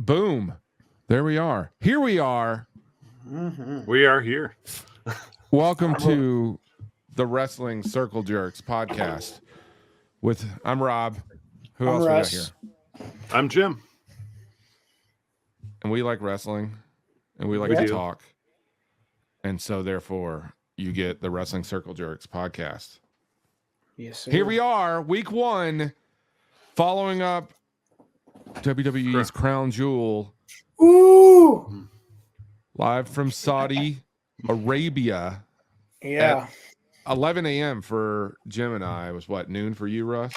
Boom. There we are. Here we are. We are here. Welcome to the Wrestling Circle Jerks podcast. I'm Rob. Who else Russ. we got here? I'm Jim. And we like wrestling. And we like to talk. And so therefore you get the Wrestling Circle Jerks podcast. Yes, sir. Here we are, week 1, following up WWE's Crown Jewel. Ooh! Live from Saudi Arabia. Yeah. 11 a.m. for Jim and I. Was what, noon for you, Russ?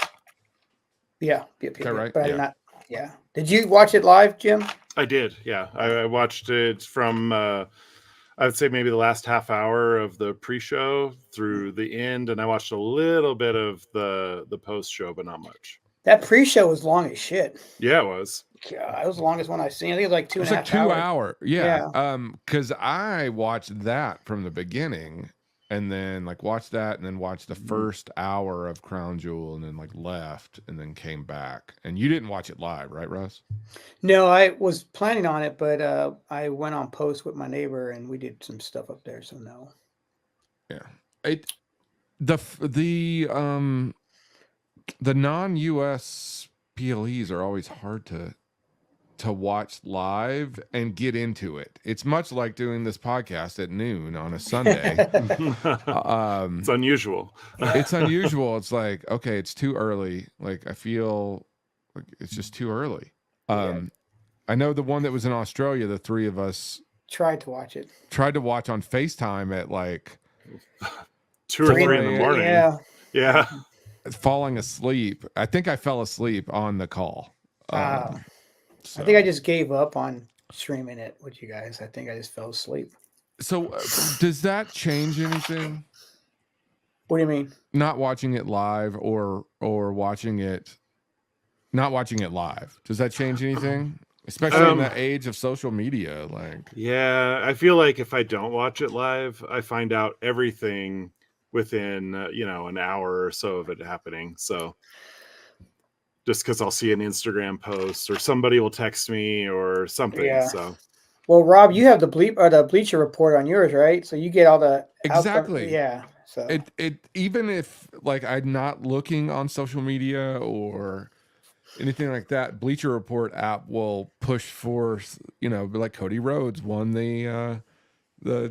Yeah. Okay, right? But yeah. Did you watch it live, Jim? I did, yeah. I watched it from, I would say maybe the last half hour of the pre-show through the end, and I watched a little bit of the post-show, but not much. That pre-show was long as shit. Yeah, it was. God, it was the longest one I've seen. I think it was like two and a half like 2 hours. hour. Yeah. Because I watched that from the beginning and then watched that and then watched the first hour of Crown Jewel and then left and then came back. And you didn't watch it live, right, Russ? No, I was planning on it, but I went on post with my neighbor and we did some stuff up there, so no. Yeah. The non-US PLEs are always hard to watch live and get into it. It's much like doing this podcast at noon on a Sunday. It's unusual. It's unusual. It's like, okay, it's too early. I feel like it's just too early. I know the one that was in Australia, the three of us tried to watch on FaceTime at 2 or 3 in the morning. Yeah. Falling asleep. I think I fell asleep on the call. I think I just gave up on streaming it with you guys. I think I just fell asleep. So does that change anything? What do you mean? Not watching it live or watching it, not watching it live. Does that change anything? Especially in the age of social media. Yeah, I feel like if I don't watch it live, I find out everything within, an hour or so of it happening. So just because I'll see an Instagram post or somebody will text me or something. Yeah. So, well, Rob, you have the Bleacher Report on yours, right? So you get all the exactly. Yeah. So it even if I'm not looking on social media or anything like that, Bleacher Report app will push for Cody Rhodes won the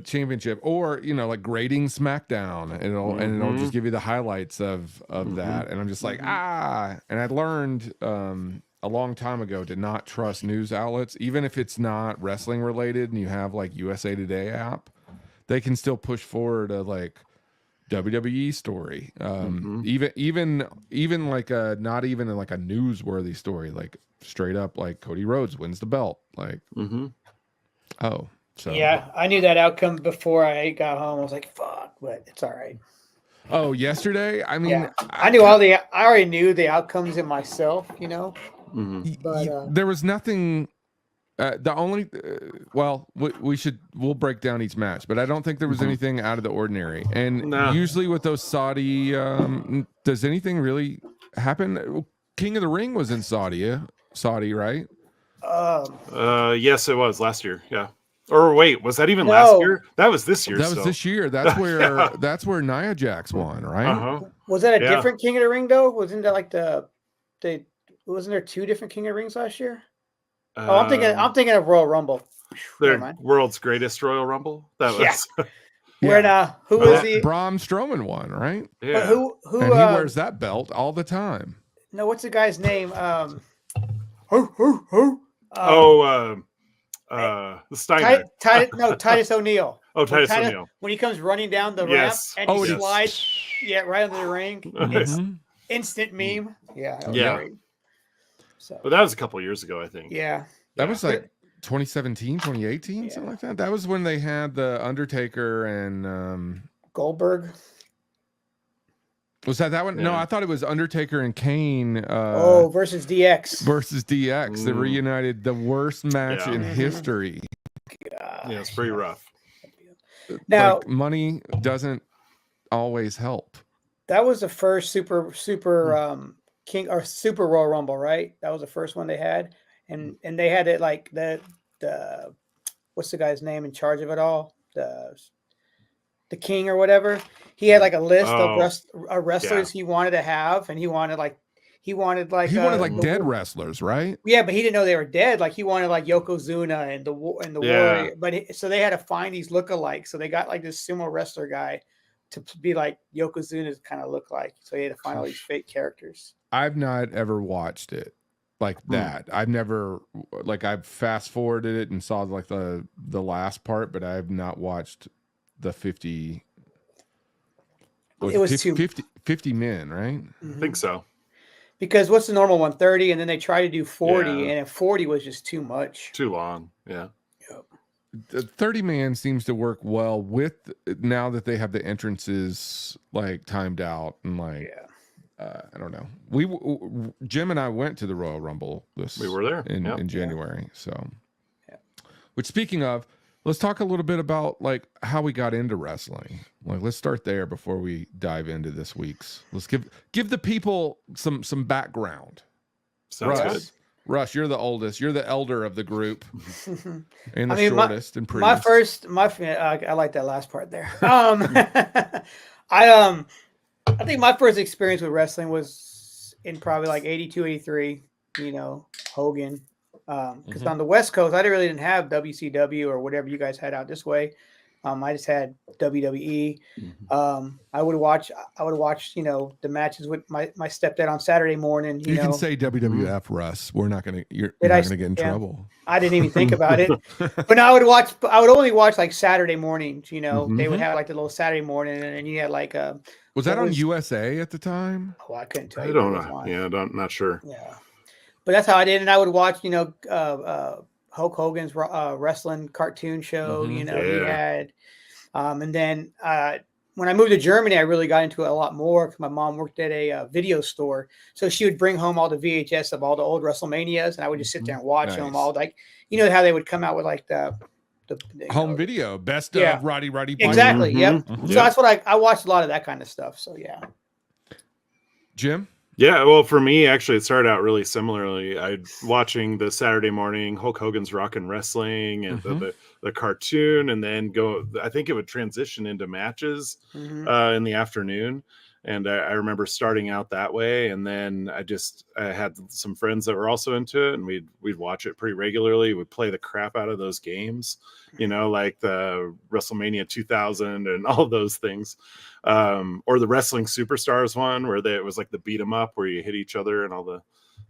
championship, or grading SmackDown, and it'll just give you the highlights of that, and I'm just and I learned a long time ago to not trust news outlets, even if it's not wrestling related and you have USA Today app, they can still push forward a WWE story, even not even a newsworthy story, straight up Cody Rhodes wins the belt, oh. So yeah, I knew that outcome before I got home. I was like, "Fuck," but it's all right. Oh, yesterday? I mean, I already knew the outcomes in myself, But there was nothing. The only, we'll break down each match, but I don't think there was anything out of the ordinary. And usually with those Saudi, does anything really happen? King of the Ring was in Saudi, right? Yes, it was last year. Yeah. Or wait, was that even last year? That was this year. That was this year. That's where that's where Nia Jax won, right? Was that a different King of the Ring though? Wasn't that wasn't there 2 different King of the Rings last year? I'm thinking of Royal Rumble. The world's greatest Royal Rumble. That was who was the Braun Strowman won, right? Yeah. But who and he wears that belt all the time. No, what's the guy's name? The Steiner. Titus O'Neil. Oh, Titus O'Neil. When he comes running down the ramp and he slides, right under the ring. It's instant meme. Yeah. Great. So, but that was a couple of years ago, I think. Yeah. That was 2017, 2018, something like that. That was when they had the Undertaker and Goldberg. Was that one? Yeah. No, I thought it was Undertaker and Kane. Versus DX. They reunited, the worst match in history. God. Yeah, it's pretty rough. Now, money doesn't always help. That was the first super King or Super Royal Rumble, right? That was the first one they had. and they had it like the what's the guy's name in charge of it all? The king or whatever. He had like a list of wrestlers he wanted to have, and he wanted like dead wrestlers, right? Yeah, but he didn't know they were dead. Like he wanted like Yokozuna and the Warrior. But so they had to find these lookalikes. So they got like this sumo wrestler guy to be like Yokozuna's kind of look like. So he had to find all these fake characters. I've not ever watched it like that. I've never I've fast forwarded it and saw like the last part, but I've not watched the 50. It was 50 men, right? I think so. Because what's the normal one? 30, and then they try to do 40, and 40 was just too much. Too long, yeah. The 30 man seems to work well with now that they have the entrances like timed out and like I don't know. Jim and I went to the Royal Rumble. We were there in January. So, which speaking of, let's talk a little bit about like how we got into wrestling. Like, let's start there before we dive into this week's. Let's give the people some background. Sounds good. Russ, you're the oldest. You're the elder of the group, and the shortest and prettiest. I like that last part there. I think my first experience with wrestling was in probably like 82, 83. You know, Hogan. Because on the West Coast, I really didn't have WCW or whatever you guys had out this way. I just had WWE. I would watch, you know, the matches with my stepdad on Saturday morning. You know. Can say WWF, Russ. We're not gonna. You're not gonna get in trouble. I didn't even think about it. But I would only watch like Saturday mornings. You know, they would have like the little Saturday morning, and then you had like a. Was that on USA at the time? Oh, I couldn't tell you. I don't know. Yeah, not sure. Yeah, but that's how I did, and I would watch, you know, Hulk Hogan's wrestling cartoon show. You know, he had, and then when I moved to Germany, I really got into it a lot more because my mom worked at a video store, so she would bring home all the VHS of all the old WrestleManias, and I would just sit there and watch them all. Like, you know how they would come out with like the home video best of Roddy exactly. Yep. So that's what I watched a lot of that kind of stuff. So yeah. Jim. Yeah, well, for me, actually, it started out really similarly. I watching the Saturday morning Hulk Hogan's Rockin' Wrestling and the cartoon, and then I think it would transition into matches in the afternoon. And I remember starting out that way, and then I had some friends that were also into it, and we'd watch it pretty regularly. We'd play the crap out of those games, you know, like the WrestleMania 2000 and all of those things, or the Wrestling Superstars one where it was like the beat 'em up where you hit each other and all the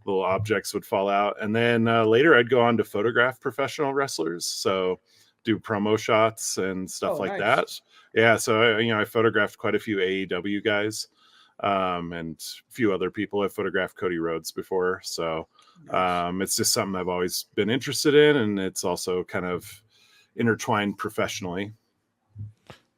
little objects would fall out. And then later I'd go on to photograph professional wrestlers, so do promo shots and stuff like that. Yeah, so I photographed quite a few AEW guys, and a few other people. I photographed Cody Rhodes before, so it's just something I've always been interested in, and it's also kind of intertwined professionally.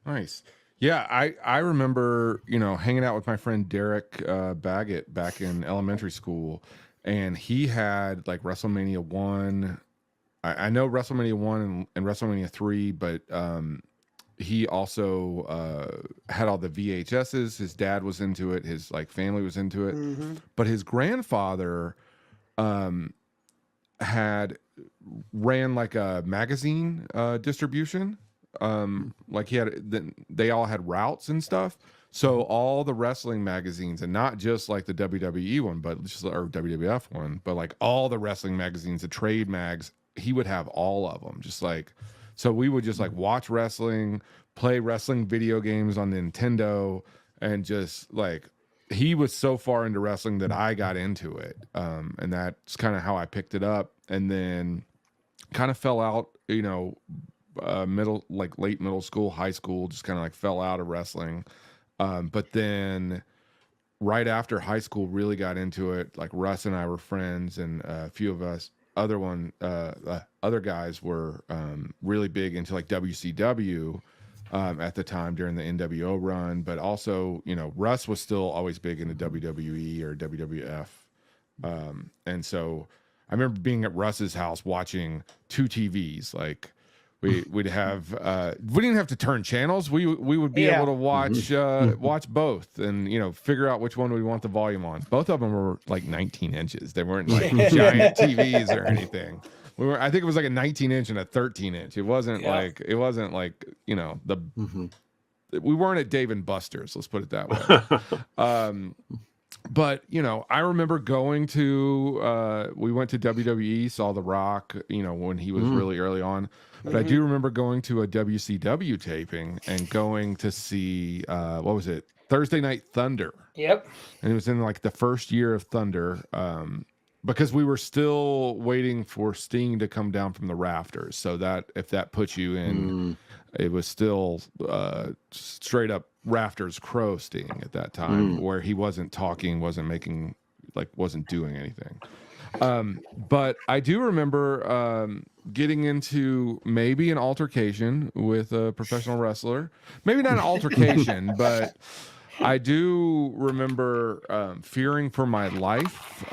Nice. Yeah, I remember, you know, hanging out with my friend Derek Baggett back in elementary school, and he had like WrestleMania 1. I know WrestleMania 1 and WrestleMania 3, but he also had all the VHSs. His dad was into it. His like family was into it. But his grandfather ran like a magazine distribution. Like they all had routes and stuff. So all the wrestling magazines, and not just like the WWE one, but or WWF one, but like all the wrestling magazines, the trade mags, he would have all of them. Just like, so we would just like watch wrestling, play wrestling video games on Nintendo, and just like, he was so far into wrestling that I got into it. And that's kind of how I picked it up, and then kind of fell out, you know, late middle school, high school, just kind of like fell out of wrestling. But then right after high school, really got into it. Like Russ and I were friends, and a few of us other guys were really big into like WCW at the time during the NWO run, but also, you know, Russ was still always big into WWE or WWF. And so I remember being at Russ's house watching two TVs, like we'd have we didn't have to turn channels. We would be able to watch watch both, and figure out which one we want the volume on. Both of them were like 19 inches. They weren't like giant TVs or anything. I think it was like a 19-inch and a 13-inch. It wasn't like we weren't at Dave and Buster's. Let's put it that way. But I remember going to we went to WWE, saw The Rock, when he was really early on. But I do remember going to a WCW taping and going to see what was it? Thursday Night Thunder. Yep. And it was in like the first year of Thunder. Because we were still waiting for Sting to come down from the rafters. So that if that puts you in, it was still straight up rafters crow Sting at that time, where he wasn't talking, wasn't doing anything. But I do remember getting into maybe an altercation with a professional wrestler. Maybe not an altercation, but I do remember fearing for my life,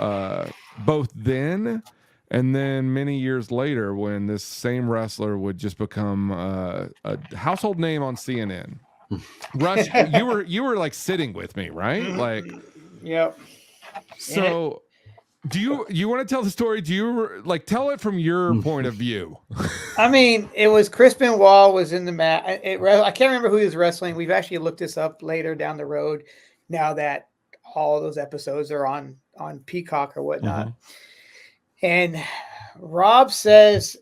both then and then many years later, when this same wrestler would just become a household name on CNN. Russ, you were like sitting with me, right? Like, yep. So, do you want to tell the story? Do you tell it from your point of view? I mean, it was Chris Benoit was in the mat. I can't remember who he was wrestling. We've actually looked this up later down the road. Now that all those episodes are on Peacock or whatnot, and Robb says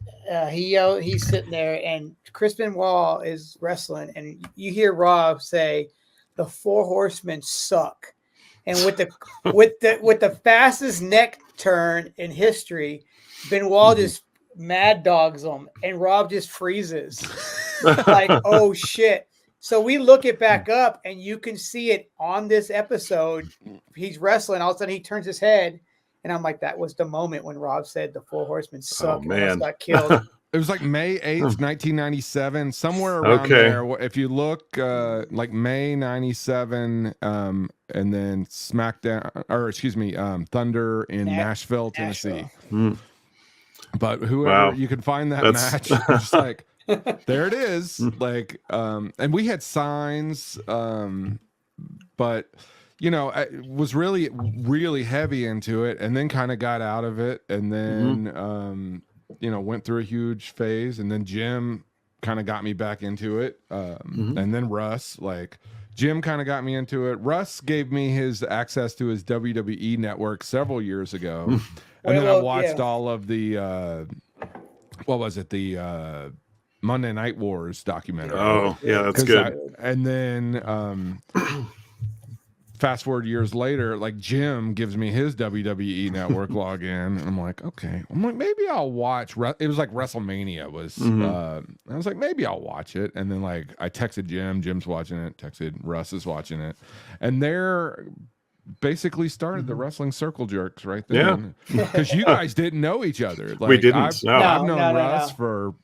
he's sitting there, and Chris Benoit is wrestling, and you hear Robb say, "The Four Horsemen suck." And with the fastest neck turn in history, Benoit just mad dogs him, and Robb just freezes. Like, oh shit. So we look it back up, and you can see it on this episode. He's wrestling, all of a sudden he turns his head, and I'm like, that was the moment when Robb said the Four Horsemen suck. Oh, man. Got killed. It was like May 8th, 1997, somewhere around there. If you look, like May 97, and then Thunder in Nashville, Tennessee. But whoever you can find that match, just like, there it is. Like, and we had signs, but I was really, really heavy into it, and then kind of got out of it, and then went through a huge phase, and then Jim kind of got me back into it, and then Russ, Jim kind of got me into it. Russ gave me his access to his WWE network several years ago, and then I watched all of the what was it, the Monday Night Wars documentary. Oh yeah, that's good. And then fast forward years later, Jim gives me his WWE network login. And I'm like, okay. I'm like, maybe I'll watch. It was like WrestleMania was. I was like, maybe I'll watch it. And then I texted Jim. Jim's watching it. Texted Russ is watching it. And they're basically started the wrestling circle jerks right then. Because you guys didn't know each other. We didn't. I've known Russ for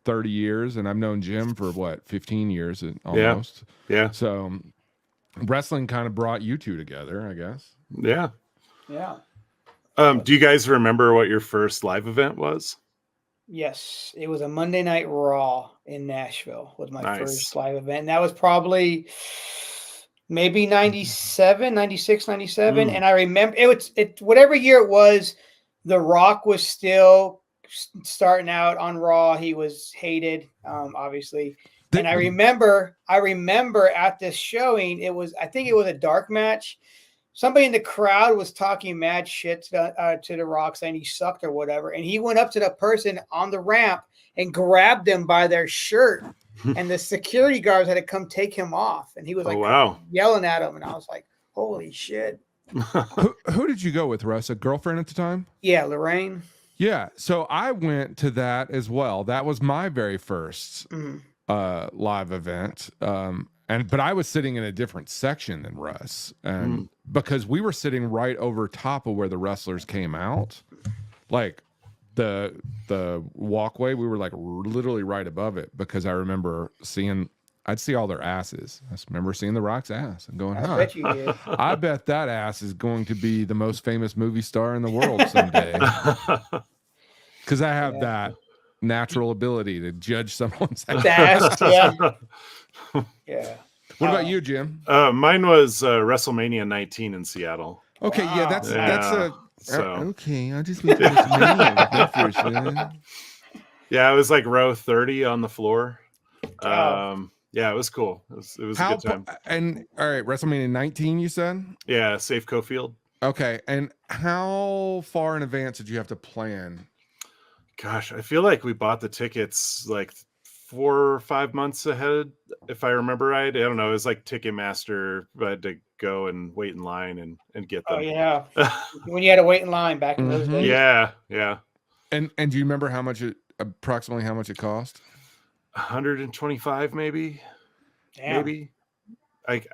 30 years, and I've known Jim for 15 years almost. Yeah. So wrestling kind of brought you two together, I guess. Yeah. Do you guys remember what your first live event was? Yes, it was a Monday Night Raw in Nashville. Was my first live event. And that was probably maybe 97, 96, 97. And I remember it whatever year it was, The Rock was still starting out on Raw. He was hated, obviously. And I remember at this showing, I think it was a dark match. Somebody in the crowd was talking mad shit to The Rock, saying he sucked or whatever. And he went up to the person on the ramp and grabbed them by their shirt. And the security guards had to come take him off. And he was yelling at him. And I was like, holy shit. Who did you go with, Russ? A girlfriend at the time? Yeah, Lorraine. Yeah. So I went to that as well. That was my very first live event, but I was sitting in a different section than Russ, and because we were sitting right over top of where the wrestlers came out, the walkway, we were literally right above it, because I remember I'd see all their asses. I remember seeing The Rock's ass and going, I bet you did. I bet that ass is going to be the most famous movie star in the world someday. Because I have that natural ability to judge someone's ass. That's, yeah. Yeah. What about you, Jim? Mine was WrestleMania 19 in Seattle. Okay, yeah, Wow. that's Yeah, a so okay. I'll just wait for WrestleMania that for a second. yeah, it was like row 30 on the floor. Wow. Yeah, it was cool. It was a good time. And all right, WrestleMania 19, you said? Yeah, Safeco Field. Okay, and how far in advance did you have to plan? Gosh, I feel like we bought the tickets like 4 or 5 months ahead, if I remember right. I don't know. It was like Ticketmaster. I had to go and wait in line and get them. Oh yeah. When you had to wait in line back in those days. Yeah. And do you remember approximately how much it cost? 125 maybe. Damn. Maybe.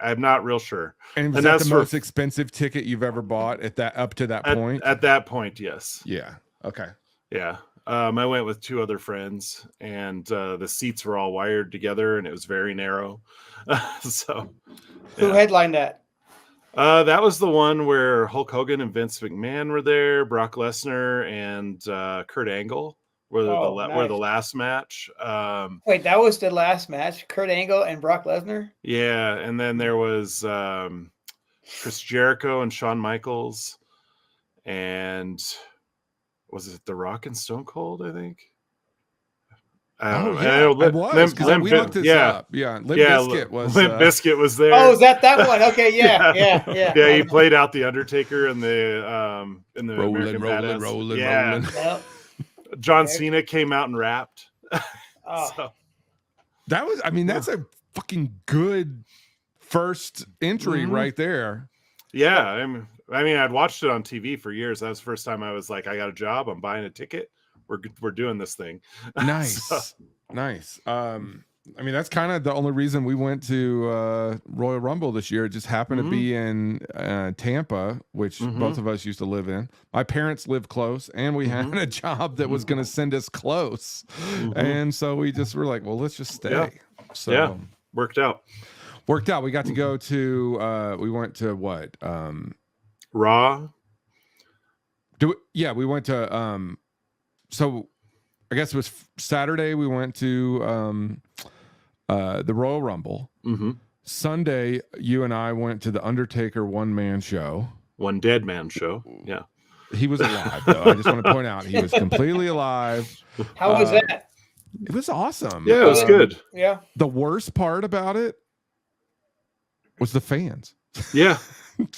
I'm not real sure. And was that the most expensive ticket you've ever bought up to that point? At that point, yes. Yeah. Okay. Yeah. I went with 2 other friends, and the seats were all wired together, and it was very narrow. So, Who headlined that? that was the one where Hulk Hogan and Vince McMahon were there, Brock Lesnar and Kurt Angle were were the last match. Wait, that was the last match? Kurt Angle and Brock Lesnar? Yeah, and then there was Chris Jericho and Shawn Michaels, and was it The Rock and Stone Cold, I think? Yeah, it was. We looked this up. Yeah, Limp Bizkit was. Limp Bizkit was there. Oh, is that one? Okay, yeah. Yeah, he played out the Undertaker in the rolling. Yep. John Cena came out and rapped. Oh. So, that was. I mean, that's a fucking good first entry right there. Yeah, I mean, I'd watched it on TV for years. That was the first time I was like, I got a job. I'm buying a ticket. We're doing this thing. Nice. Nice. I mean, that's kind of the only reason we went to Royal Rumble this year. It just happened to be in Tampa, which both of us used to live in. My parents live close, and we had a job that was going to send us close. And so we just were like, well, let's just stay. Yeah. So Worked out. We got to go to we went to what? Raw. We went to so I guess it was Saturday we went to the Royal Rumble. Sunday you and I went to the Undertaker one dead man show. Yeah. He was alive though. I just want to point out he was completely alive. How was that? It was awesome. Yeah, it was good. Yeah. The worst part about it was the fans. Yeah.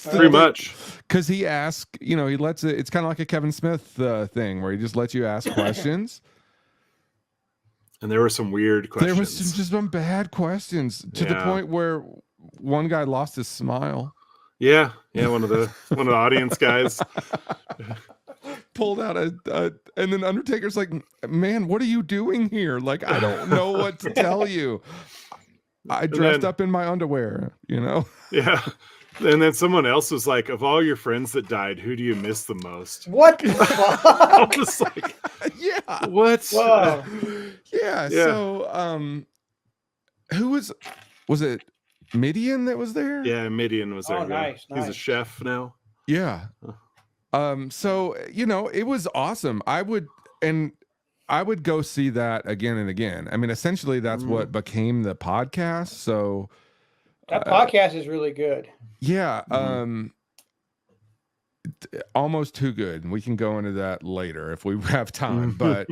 Pretty much. Because he asked, he lets it, it's kind of like a Kevin Smith thing where he just lets you ask questions. And there were some weird questions. There was just some bad questions to the point where one guy lost his smile. Yeah. One of the audience guys pulled out and then Undertaker's like, man, what are you doing here? Like, I don't know what to tell you. I dressed up in my underwear, Yeah. And then someone else was like, of all your friends that died, who do you miss the most? What the fuck? I was like, yeah. What? Whoa. Yeah. So, who was it Midian that was there? Yeah, Midian was there. Oh, nice. He's a chef now. Yeah. So, it was awesome. I would go see that again and again. I mean, essentially that's what became the podcast. So that podcast is really good. Yeah. Almost too good. And we can go into that later if we have time, but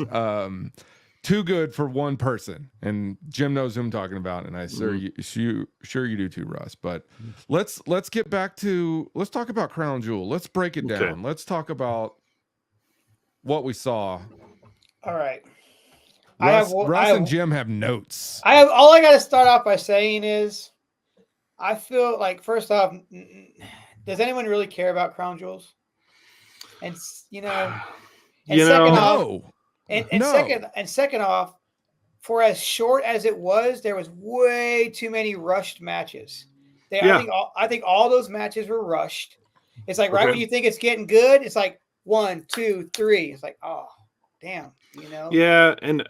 too good for one person. And Jim knows who I'm talking about. And I sure you do too, Russ. But let's get back to, let's talk about Crown Jewel. Let's break it down. Let's talk about what we saw. All right. Russ and Jim have notes. All I got to start off by saying is, I feel like, first off, does anyone really care about Crown Jewels? And second off, for as short as it was, there was way too many rushed matches. I think all those matches were rushed. It's like right when you think it's getting good, it's like 1, 2, 3. It's like, oh, damn, Yeah, and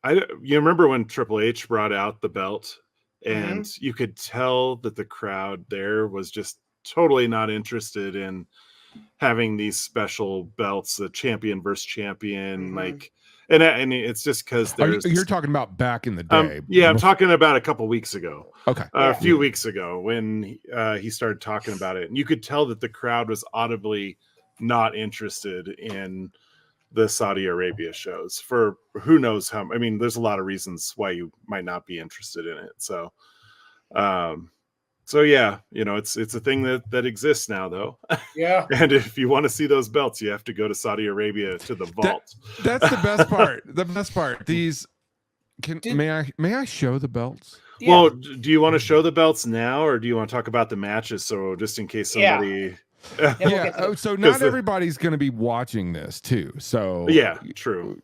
you remember when Triple H brought out the belt? And you could tell that the crowd there was just totally not interested in having these special belts, the champion versus champion. Like, And it's just because you're talking about back in the day. Yeah, I'm talking about a couple weeks ago. Okay. A few weeks ago when he started talking about it, and you could tell that the crowd was audibly not interested in the Saudi Arabia shows for who knows how. I mean, there's a lot of reasons why you might not be interested in it. So, so yeah, it's a thing that exists now, though. Yeah. And if you want to see those belts, you have to go to Saudi Arabia to the vault. That's the best part. The best part. These may I show the belts? Yeah. Well, do you want to show the belts now, or do you want to talk about the matches? So just in case somebody. Yeah. So not everybody's going to be watching this too. So yeah, true.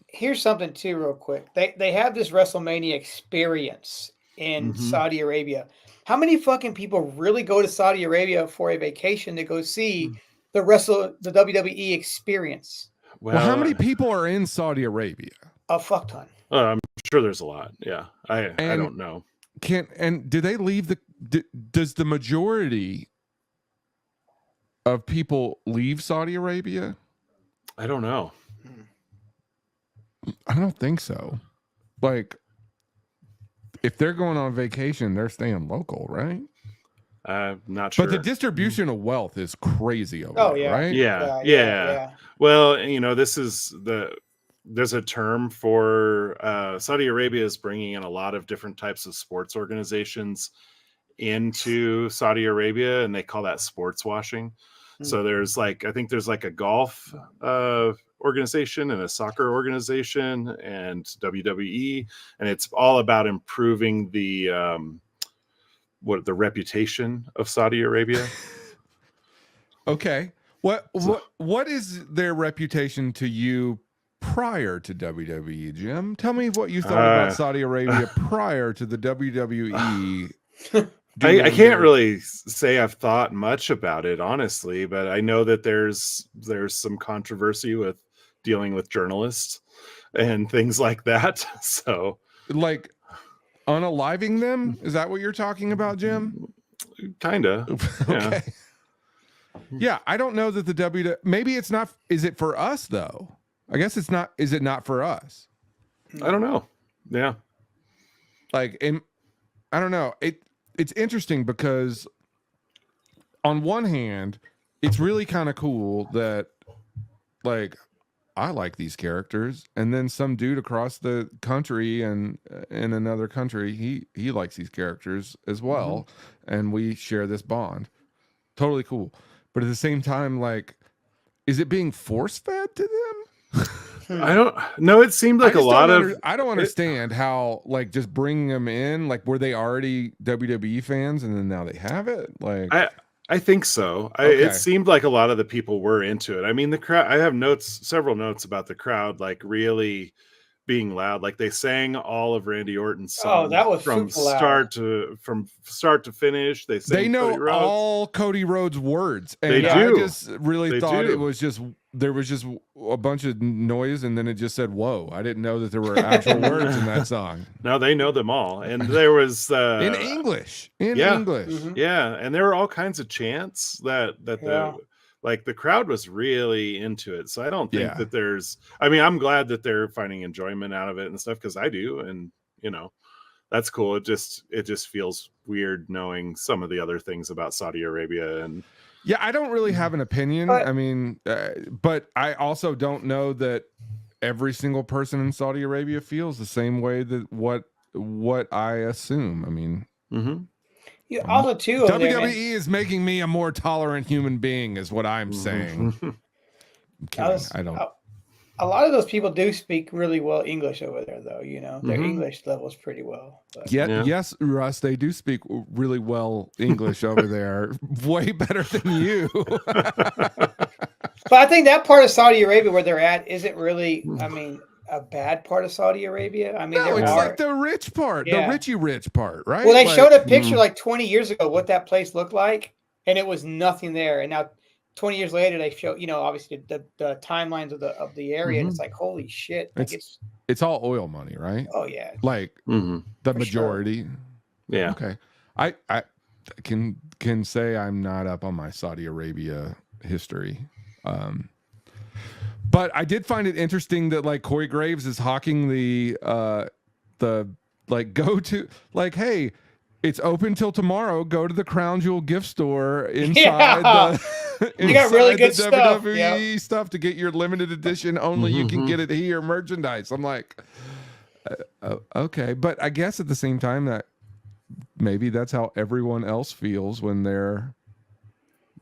Here's something too, real quick. They have this WrestleMania experience in Saudi Arabia. How many fucking people really go to Saudi Arabia for a vacation to go see the WWE experience? Well, how many people are in Saudi Arabia? A fuck ton. I'm sure there's a lot. Yeah, I don't know. Do they leave does the majority of people leave Saudi Arabia? I don't know. I don't think so. Like, if they're going on vacation, they're staying local, right? I'm not sure. But the distribution of wealth is crazy over there, right? Yeah. Well, there's a term for Saudi Arabia is bringing in a lot of different types of sports organizations into Saudi Arabia, and they call that sports washing. So there's I think there's a golf organization and a soccer organization and WWE, and it's all about improving the reputation of Saudi Arabia. Okay. What is their reputation to you prior to WWE, Jim? Tell me what you thought about Saudi Arabia prior to the WWE. I can't really say I've thought much about it, honestly, but I know that there's some controversy with dealing with journalists and things like that. So, like unaliving them? Is that what you're talking about, Jim? Kinda. Yeah. Okay. Yeah, I don't know that the maybe it's not. Is it for us though? I guess it's not. Is it not for us? I don't know. Yeah. I don't know. It's interesting because on one hand, it's really kind of cool that I like these characters, and then some dude across the country and in another country, he likes these characters as well, and we share this bond. Totally cool. But at the same time, is it being force-fed to them? I don't know. It seemed like a lot of. I don't understand how just bringing them in. Were they already WWE fans and then now they have it? I think so. Okay. It seemed like a lot of the people were into it. I mean, the crowd. I have several notes about the crowd, really being loud. They sang all of Randy Orton's songs. Oh, that was from start to finish. They know Cody Rhodes. all Cody Rhodes words, and they do. I just really thought do. it was just there was just a bunch of noise, and then it just said "whoa." I didn't know that there were actual words in that song. No, they know them all, and there was in English. English, yeah, and there were all kinds of chants that the crowd was really into it. So I don't think that there's. I mean, I'm glad that they're finding enjoyment out of it and stuff because I do, and that's cool. It just feels weird knowing some of the other things about Saudi Arabia and. Yeah, I don't really have an opinion. I mean, but I also don't know that every single person in Saudi Arabia feels the same way that what I assume. I mean, also too, WWE is making me a more tolerant human being, is what I'm saying. I'm kidding. I don't. A lot of those people do speak really well English over there, though. Their English level is pretty well. But. Yes, Russ, they do speak really well English over there, way better than you. But I think that part of Saudi Arabia where they're at isn't really, a bad part of Saudi Arabia. I mean, no, it's the rich part, the rich part, right? Well, they showed a picture 20 years ago what that place looked like, and it was nothing there. And now 20 years later, they show, obviously the timelines of the area, and it's like, holy shit. It's all oil money, right? Oh, yeah. The majority. Sure. Yeah. Okay. I can say I'm not up on my Saudi Arabia history. But I did find it interesting that like Corey Graves is hawking the like go to like, hey, it's open till tomorrow. Go to the Crown Jewel gift store inside the you got really good the stuff. WWE stuff to get your limited edition. Only you can get it here merchandise. I'm like, okay, but I guess at the same time that maybe that's how everyone else feels when they're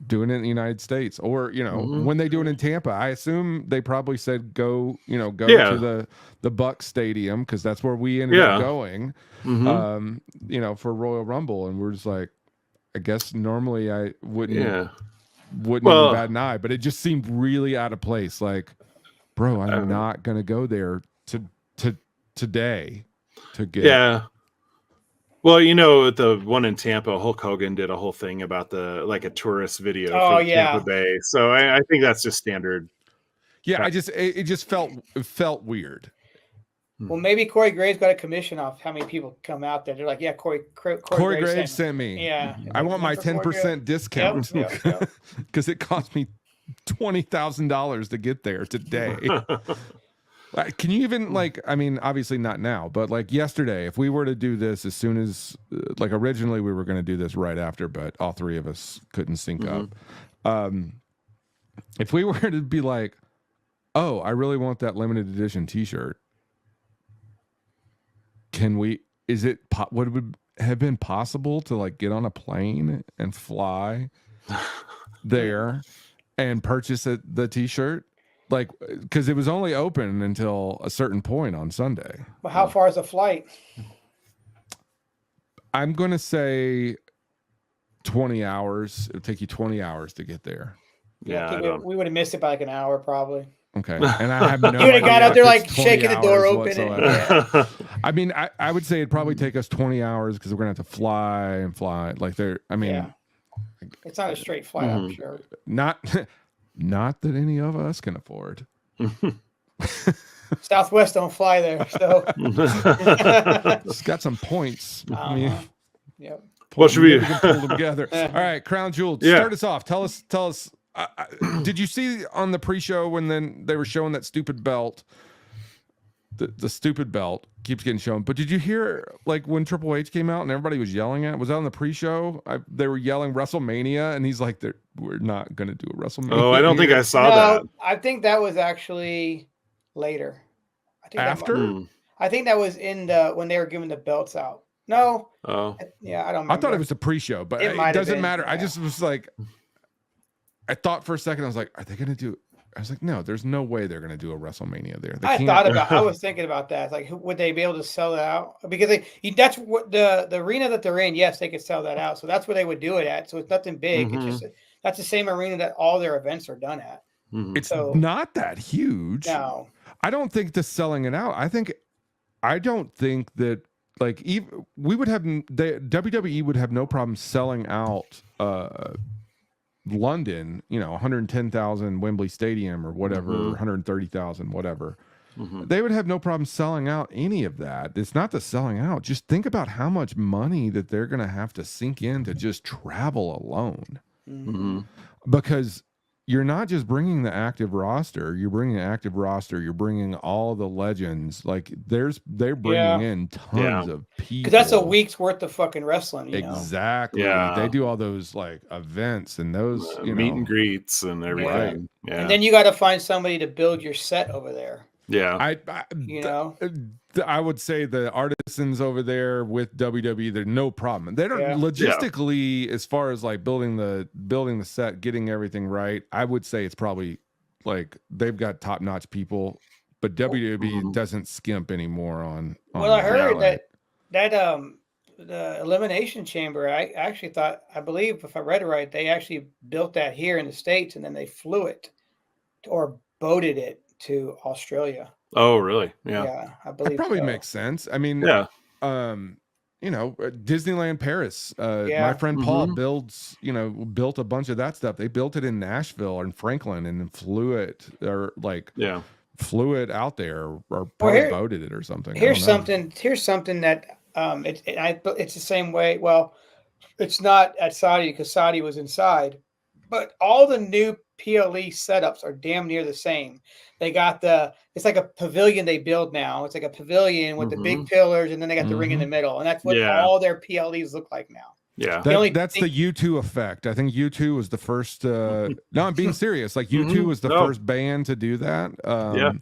doing it in the United States, or when they do it in Tampa. I assume they probably said go to the Bucks Stadium because that's where we ended up going. For Royal Rumble, and we're just like, I guess normally I wouldn't even bat an eye, but it just seemed really out of place. Like, bro, I'm not gonna go there today to get Well, the one in Tampa, Hulk Hogan did a whole thing about a tourist video for Tampa Bay. So I think that's just standard. Yeah, it just felt weird. Well, maybe Corey Graves got a commission off how many people come out there. They're like, yeah, Corey Graves sent me. Yeah, I want my 10% discount because it cost me $20,000 to get there today. Can you even obviously not now, but like yesterday, if we were to do this as soon as originally we were going to do this right after, but all three of us couldn't sync up. If we were to be like, oh, I really want that limited edition t-shirt. would it have been possible to like get on a plane and fly there and purchase the t-shirt? Like, because it was only open until a certain point on Sunday. Well, how far is the flight? I'm going to say 20 hours. It would take you 20 hours to get there. Yeah, we would have missed it by like an hour probably. Okay. And I have no you would have got out there like shaking the door open. I mean, I would say it'd probably take us 20 hours because we're going to have to fly. Like it's not a straight flight, I'm sure. Not that any of us can afford. Southwest don't fly there, so it's got some points. What should we can pull them together? All right, Crown Jewel. Start us off. Tell us. Did you see on the pre-show when then they were showing that stupid belt? The stupid belt keeps getting shown. But did you hear like when Triple H came out and everybody was yelling at? Was that on the pre-show? They were yelling WrestleMania, and he's like, "We're not going to do a WrestleMania." Oh, I don't think I saw that. I think that was actually later. I think that was in when they were giving the belts out. No. Oh. Yeah, I don't remember. I thought it was the pre-show, but it doesn't matter. Yeah. I just was like, I thought for a second, I was like, are they going to do? I was like, no, there's no way they're going to do a WrestleMania there. I was thinking about that. It's like, would they be able to sell that out? Because that's what the arena that they're in. Yes, they could sell that out. So that's where they would do it at. So it's nothing big. It's just that's the same arena that all their events are done at. It's not that huge. No, I don't think the selling it out. I don't think that like we would have WWE would have no problem selling out London, 110,000 Wembley Stadium or whatever, 130,000, whatever. They would have no problem selling out any of that. It's not the selling out. Just think about how much money that they're going to have to sink in to just travel alone. Because you're not just bringing the active roster. You're bringing an active roster. You're bringing all the legends. Like they're bringing in tons of people. Because that's a week's worth of fucking wrestling. Exactly. Yeah. They do all those like events and those meet and greets and everything. Yeah. And then you got to find somebody to build your set over there. Yeah. I would say the artisans over there with WWE, they're no problem. They don't logistically, as far as like building the set, getting everything right. I would say it's probably like they've got top notch people, but WWE doesn't skimp anymore on. Well, I heard that the Elimination Chamber. I believe if I read it right, they actually built that here in the States, and then they flew it or boated it to Australia. Oh, really? Yeah, I believe that probably makes sense. I mean, Disneyland Paris. My friend Paul built a bunch of that stuff. They built it in Nashville or in Franklin and then flew it out there or probably boated it or something. Here's something that it's the same way. Well, it's not at Saudi because Saudi was inside, but all the new PLE setups are damn near the same. They got it's like a pavilion they build now. It's like a pavilion with the big pillars, and then they got the ring in the middle, and that's what all their PLEs look like now. Yeah, that's the U2 effect. I think U2 was the first. No, I'm being serious. Like U2 was the first band to do that.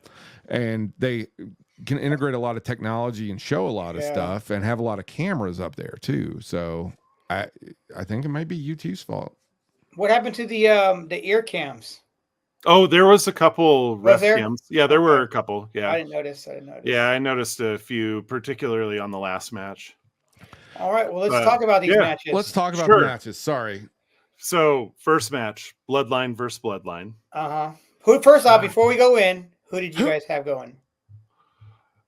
And they can integrate a lot of technology and show a lot of stuff, and have a lot of cameras up there too. So I think it might be U2's fault. What happened to the ear cams? Oh, there was a couple ref cams. Yeah, there were a couple. Yeah, I didn't notice. Yeah, I noticed a few, particularly on the last match. All right, well, let's talk about these matches. Let's talk about the matches. Sorry. So, first match, Bloodline versus Bloodline. First off, before we go in, who did you guys have going?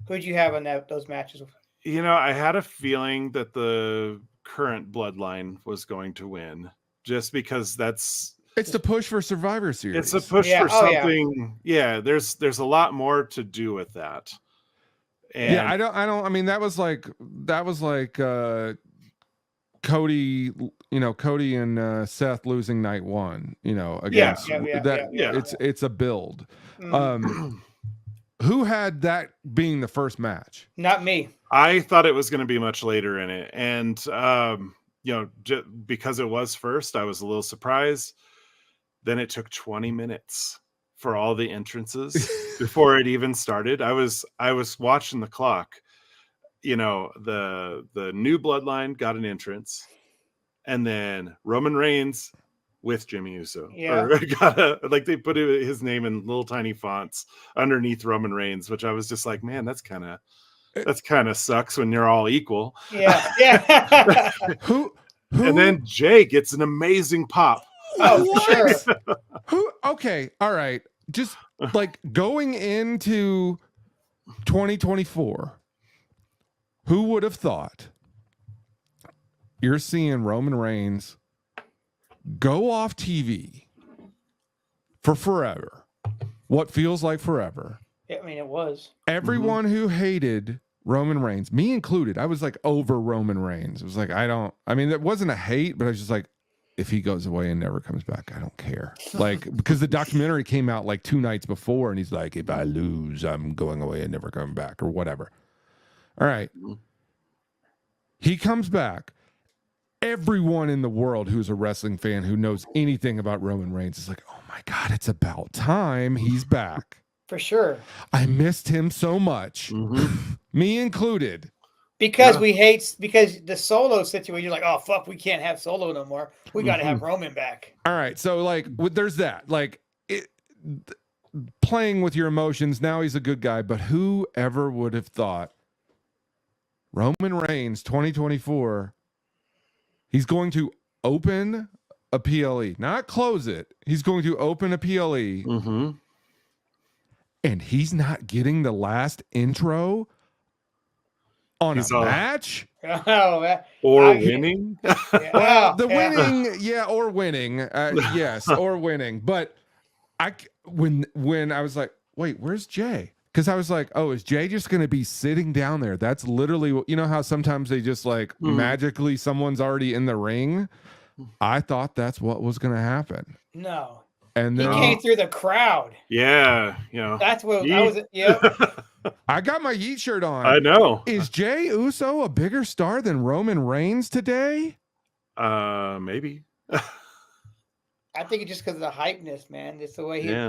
Who did you have on those matches? You know, I had a feeling that the current Bloodline was going to win, just because it's the push for Survivor Series. It's a push for something. Yeah, there's a lot more to do with that. And I mean, that was like Cody, Cody and Seth losing night one, against it's a build. Who had that being the first match? Not me. I thought it was going to be much later in it. And, because it was first, I was a little surprised. Then it took 20 minutes for all the entrances before it even started. I was watching the clock. The new Bloodline got an entrance, and then Roman Reigns with Jimmy Uso. They put his name in little tiny fonts underneath Roman Reigns, which I was just like, man, that's kind of sucks when you're all equal. Yeah. Who? And then Jay gets an amazing pop. Oh, sure. Who? Okay, all right. Just like going into 2024, who would have thought you're seeing Roman Reigns go off TV for forever? What feels like forever. I mean, it was. Everyone who hated Roman Reigns, me included, I was like over Roman Reigns. It was like, it wasn't a hate, but I was just like, if he goes away and never comes back, I don't care. Like, because the documentary came out like 2 nights before, and he's like, if I lose, I'm going away and never coming back, or whatever. All right. He comes back. Everyone in the world who's a wrestling fan who knows anything about Roman Reigns is like, oh my God, it's about time he's back. For sure. I missed him so much. Me included. Because because the Solo situation, you're like, oh, fuck, we can't have Solo no more. We got to have Roman back. All right. So, like, there's that. Like, playing with your emotions. Now he's a good guy. But who ever would have thought Roman Reigns 2024, he's going to open a PLE, not close it. He's going to open a PLE. And he's not getting the last intro on a match? Winning? Winning, or winning. Yes, or winning. But when I was like, wait, where's Jay? Because I was like, oh, is Jay just going to be sitting down there? That's literally, how sometimes they just like magically someone's already in the ring? I thought that's what was going to happen. No. And then he came through the crowd. Yeah, that's what I was. Yeah, I got my Yeet shirt on. I know. Is Jay Uso a bigger star than Roman Reigns today? Maybe. I think it's just because of the hypeness, man. It's the way he. I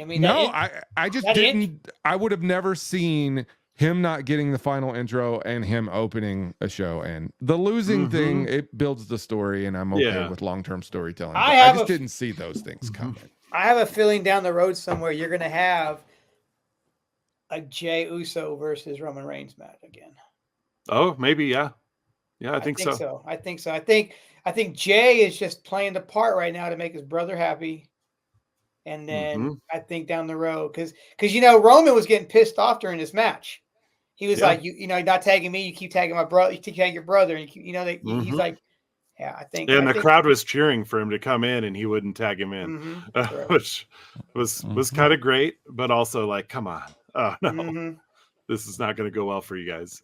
mean, no, I just didn't. I would have never seen him not getting the final intro and him opening a show. And the losing thing, it builds the story, and I'm okay with long-term storytelling. I just didn't see those things coming. I have a feeling down the road somewhere you're going to have a Jey Uso versus Roman Reigns match again. Oh, maybe, yeah. Yeah, I think so. I think so. I think Jey is just playing the part right now to make his brother happy. And then I think down the road, because Roman was getting pissed off during this match. He was like, you're not tagging me. You keep tagging my brother. You keep tagging your brother, and you keep, he's like, I think. And the crowd was cheering for him to come in, and he wouldn't tag him in, which was kind of great, but also like, come on, oh no, this is not going to go well for you guys.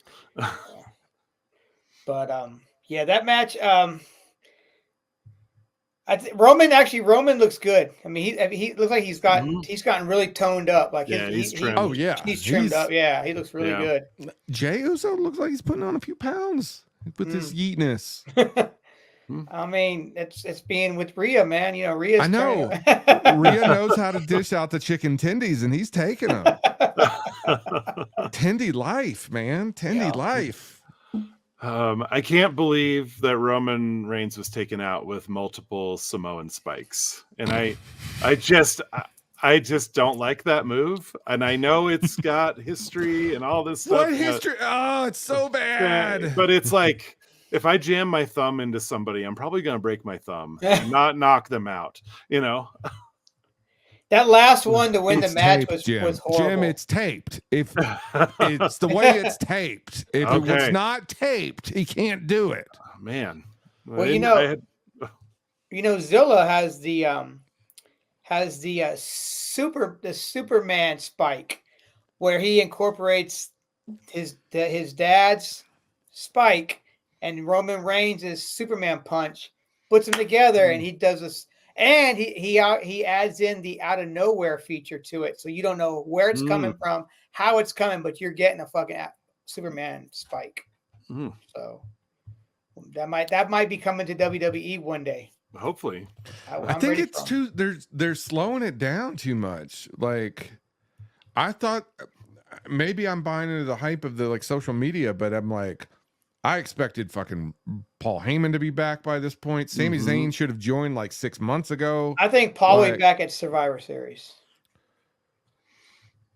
But that match. Roman looks good. I mean, he looks like he's gotten really toned up. Like he's trimmed. Oh yeah, he's trimmed up. Yeah, he looks really good. Jey Uso looks like he's putting on a few pounds with his yeetness. I mean, it's being with Rhea, man. You know, Rhea's I know. Rhea knows how to dish out the chicken tendies, and he's taking them. Tendy life, man. Tendy life. I can't believe that Roman Reigns was taken out with multiple Samoan spikes, and I just don't like that move. And I know it's got history and all this stuff. What history? Oh, it's so bad. But it's like, if I jam my thumb into somebody, I'm probably going to break my thumb, not knock them out. You know. That last one to win the match taped, was horrible. Jim, it's taped. If it's the way it's taped. If it was not taped, he can't do it. Oh, man. Well, Zilla has the Superman spike, where he incorporates his dad's spike and Roman Reigns' Superman punch, puts them together, and he does this. And he adds in the out of nowhere feature to it, so you don't know where it's coming from, how it's coming, but you're getting a fucking Superman spike. So that might be coming to WWE one day. Hopefully. I think it's too. They're slowing it down too much. Like, I thought maybe I'm buying into the hype of the like social media, but I'm like, I expected fucking Paul Heyman to be back by this point. Sami Zayn should have joined like 6 months ago. I think Paul will be back at Survivor Series.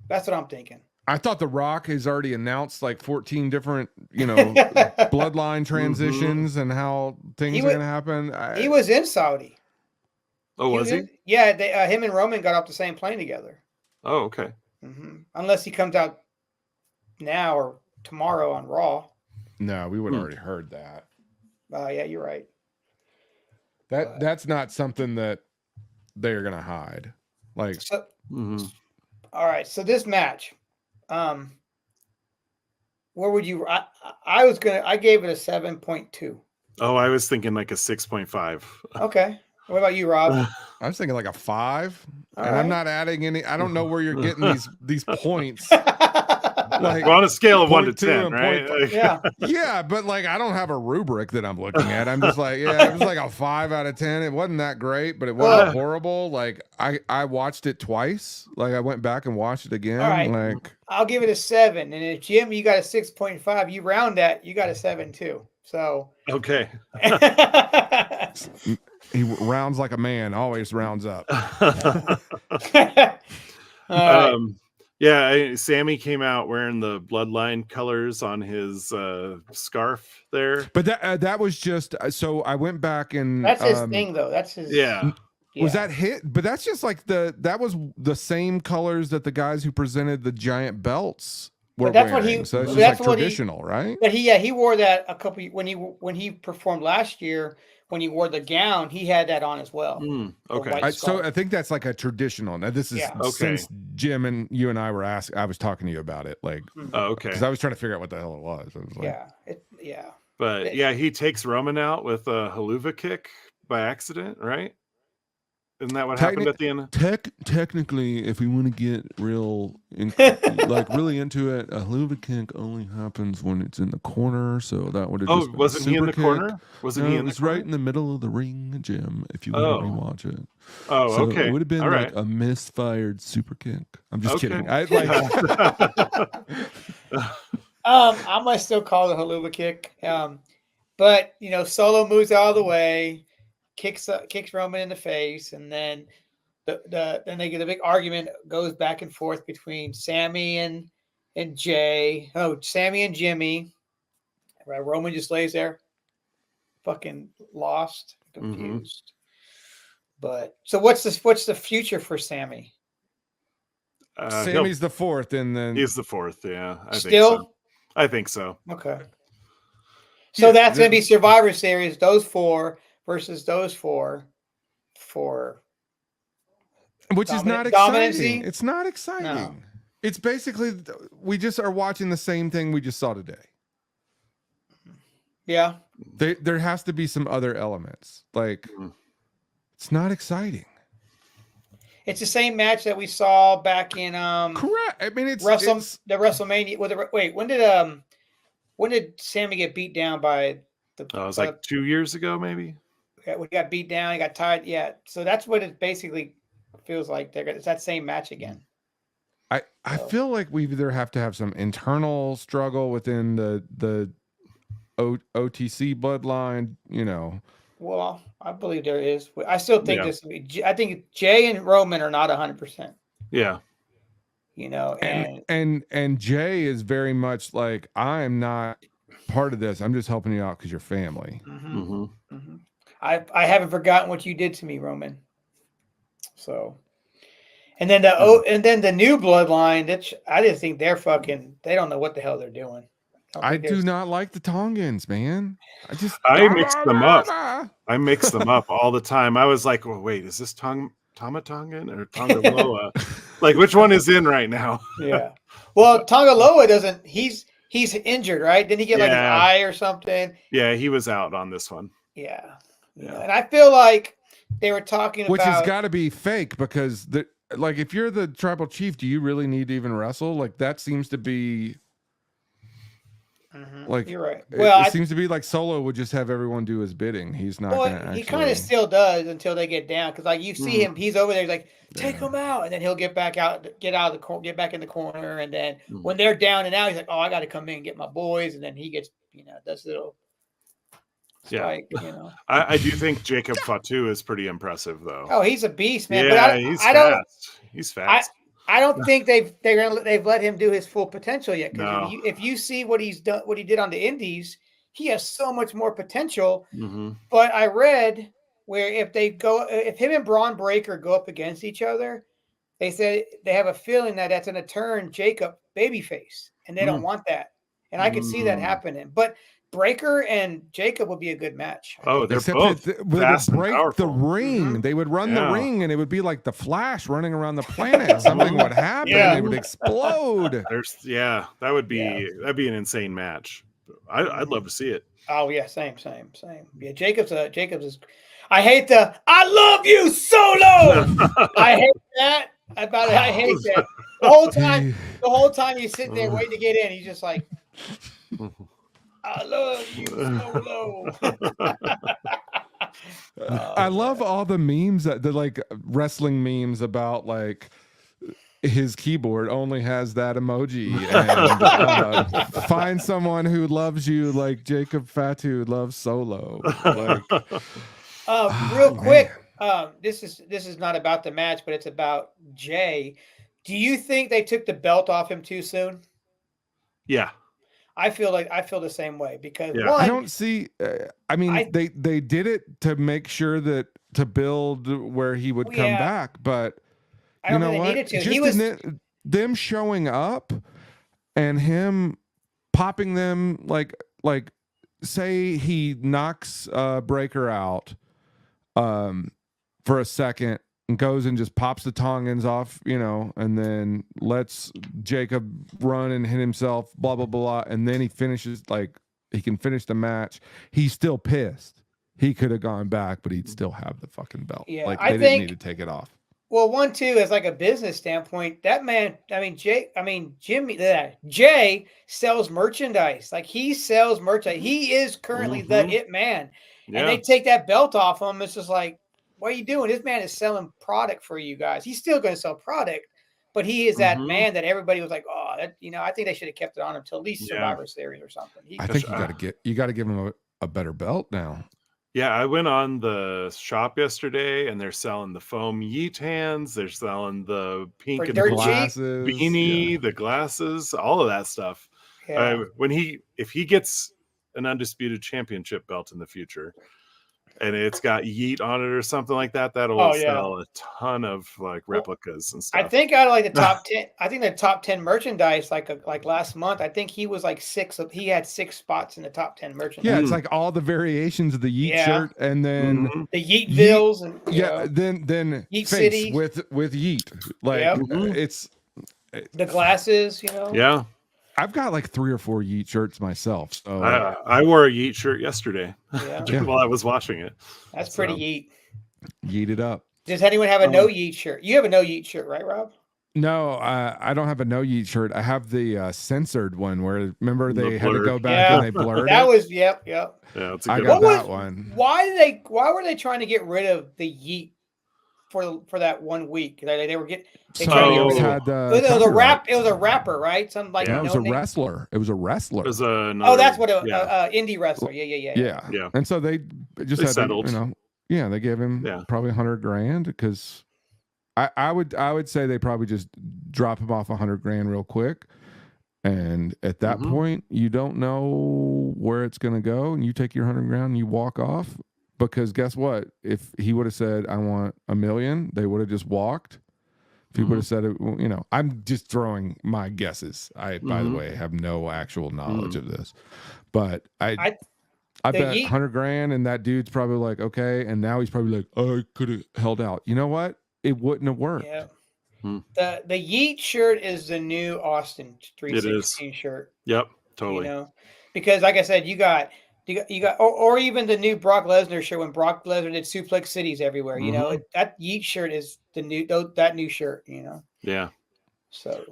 That's what I'm thinking. I thought The Rock has already announced like 14 different, bloodline transitions and how things are going to happen. He was in Saudi. Oh, was he? Yeah, him and Roman got off the same plane together. Oh, okay. Unless he comes out now or tomorrow on Raw. No, we would have already heard that. Yeah, you're right. That's not something that they're gonna hide. Like, all right. So this match, where would you? I gave it a 7.2. Oh, I was thinking like a 6.5. Okay. What about you, Rob? I was thinking like a 5. All and right. I'm not adding any. I don't know where you're getting these points. Like, we're on a scale of 1 to 10, right? Yeah, but like I don't have a rubric that I'm looking at. I'm just like, it was like a 5 out of 10. It wasn't that great, but it wasn't horrible. Like I watched it twice. Like I went back and watched it again. All right. Like I'll give it a 7. And if Jim, you got a 6.5, you round that, you got a 7 too. So okay. He rounds like a man, always rounds up. Yeah, Sammy came out wearing the bloodline colors on his scarf there. But that was just so I went back and that's his thing though. That's his Was that hit? But that's just like that was the same colors that the guys who presented the giant belts were wearing. So it's just like traditional, right? But he wore that a couple when he performed last year. When he wore the gown, he had that on as well. Okay. So I think that's like a traditional. Now this is since Jim and you and I were I was talking to you about it. Like, okay. Because I was trying to figure out what the hell it was. I was like, But he takes Roman out with a haluva kick by accident, right? Isn't that what happened at the end? Technically, if we want to get real, really into it, a haluva kick only happens when it's in the corner. So that would have. Oh, wasn't he in the corner? Wasn't he in the corner? Right in the middle of the ring, Jim. If you want to rewatch it. Oh, so okay. It would have been a misfired super kick. I'm just kidding. I might still call it a haluva kick. But Solo moves out of the way. Kicks Roman in the face, and then then they get a big argument, goes back and forth between Sammy and Jey. Oh, Sammy and Jimmy. Right, Roman just lays there, fucking lost, confused. But so what's the future for Sammy? Sammy's the 4th, and then he's the 4th. Yeah, I think so. Okay. So that's gonna be Survivor Series. Those 4 versus those 4 for which is not exciting. It's not exciting. No. It's basically we just are watching the same thing we just saw today. Yeah. There has to be some other elements. Like It's not exciting. It's the same match that we saw back in Correct. I mean, it's the WrestleMania. Wait, when did Sammy get beat down by the? It was like 2 years ago, maybe. Yeah, we got beat down. He got tied. Yeah, so that's what it basically feels like. It's that same match again. I feel like we either have to have some internal struggle within the OTC bloodline, you know. Well, I believe there is. I still think this. I think Jay and Roman are not 100%. Yeah. You know, and Jay is very much like, I'm not part of this. I'm just helping you out because you're family. I haven't forgotten what you did to me, Roman. So, and then the new bloodline. I just think they're fucking. They don't know what the hell they're doing. I do not like the Tongans, man. I mix them up. I mix them up all the time. I was like, well, wait, is this Tama Tongan or Tongaloa? Like, which one is in right now? Yeah. Well, Tongaloa doesn't. He's injured, right? Didn't he get like an eye or something? Yeah, he was out on this one. Yeah. And I feel like they were talking which about, has got to be fake because like if you're the tribal chief, do you really need to even wrestle? Like that seems to be. Like you're right. Well, it seems to be like Solo would just have everyone do his bidding. He's not. Well, he kind of still does until they get down. Because like you see him, he's over there. He's like, take him out, and then he'll get back out, get back in the corner, and then when they're down and out, he's like, oh, I got to come in and get my boys, and then he gets, does little. Spike, I do think Jacob Fatu is pretty impressive, though. Oh, he's a beast, man. Yeah, but he's fast. He's fast. I don't think they've let him do his full potential yet. Because if you see what he's done, what he did on the Indies, he has so much more potential. But I read where if him and Braun Breaker go up against each other, they said they have a feeling that that's going to turn Jacob babyface, and they don't want that. And I could see that happening. But Breaker and Jacob would be a good match. Oh, they're both fast and powerful. The ring. They would run the ring, and it would be like the Flash running around the planet. Something would happen. It would explode. That would be that'd be an insane match. I'd love to see it. Oh yeah, same. Yeah, Jacobs is. I hate I love you Solo. I hate that. I hate that. The whole time you sit there waiting to get in, he's just like. I love you, Solo. I love all the memes the like wrestling memes about like his keyboard only has that emoji and find someone who loves you like Jacob Fatu loves Solo. Like, real quick, this is not about the match, but it's about Jay. Do you think they took the belt off him too soon? Yeah. I feel the same way because I don't see. They did it to make sure that to build where he would come back, but I don't know what? Needed to. Just them showing up and him popping them like say he knocks Breaker out for a second and goes and just pops the Tongans off, and then lets Jacob run and hit himself, blah, blah, blah. And then he finishes, he can finish the match. He's still pissed. He could have gone back, but he'd still have the fucking belt. Yeah, they didn't need to take it off. Well, 1, 2, as like a business standpoint, that man, Jay sells merchandise. Like he sells merchandise. He is currently the it man. Yeah. And they take that belt off him. It's just like, what are you doing? This man is selling product for you guys. He's still going to sell product, but he is that man that everybody was like, oh, that, I think they should have kept it on him till at least Survivor Series or something. I think you got to give him a better belt now. Yeah, I went on the shop yesterday, and they're selling the foam yeet hands. They're selling the pink and glasses, beanie, the glasses, all of that stuff. Yeah. If he gets an undisputed championship belt in the future, and it's got yeet on it or something like that, that'll sell a ton of like replicas and stuff. I think out of like the top 10, I think the top 10 merchandise, like last month, I think he was like he had 6 spots in the top 10 merchandise. Yeah, it's like all the variations of the yeet shirt, and then the yeet bills, and then Yeet face City with yeet. Like it's the glasses, Yeah. I've got like 3 or 4 yeet shirts myself. So I wore a yeet shirt yesterday while I was watching it. That's pretty yeet. Yeet it up. Does anyone have a no yeet shirt? You have a no yeet shirt, right, Rob? No, I don't have a no yeet shirt. I have the censored one where remember they had to go back Yeah. and they blurred That it. was yep. Yeah, it's a I good got one. that one. Why were they trying to get rid of the yeet for that 1 week? They were getting Somebody else had the it was a copyright. It was a rapper, right? Some like No, it was a wrestler. It was a wrestler. It was that's what indie wrestler. Yeah. And so they just had settled. to, they gave him probably $100,000 because I would say they probably just drop him off $100,000 real quick. And at that point, you don't know where it's going to go, and you take your $100,000 and you walk off. Because guess what? If he would have said, "I want $1 million," they would have just walked. If he would have said it, I'm just throwing my guesses. I, by the way, have no actual knowledge of this, but I bet $100,000, and that dude's probably like, okay, and now he's probably like, oh, I could have held out. You know what? It wouldn't have worked. Yeah. The Yeet shirt is the new Austin 316 shirt. Yep, totally. Because like I said, you got or even the new Brock Lesnar shirt when Brock Lesnar did Suplex Cities everywhere. That Yeet shirt is the new shirt. Yeah. So.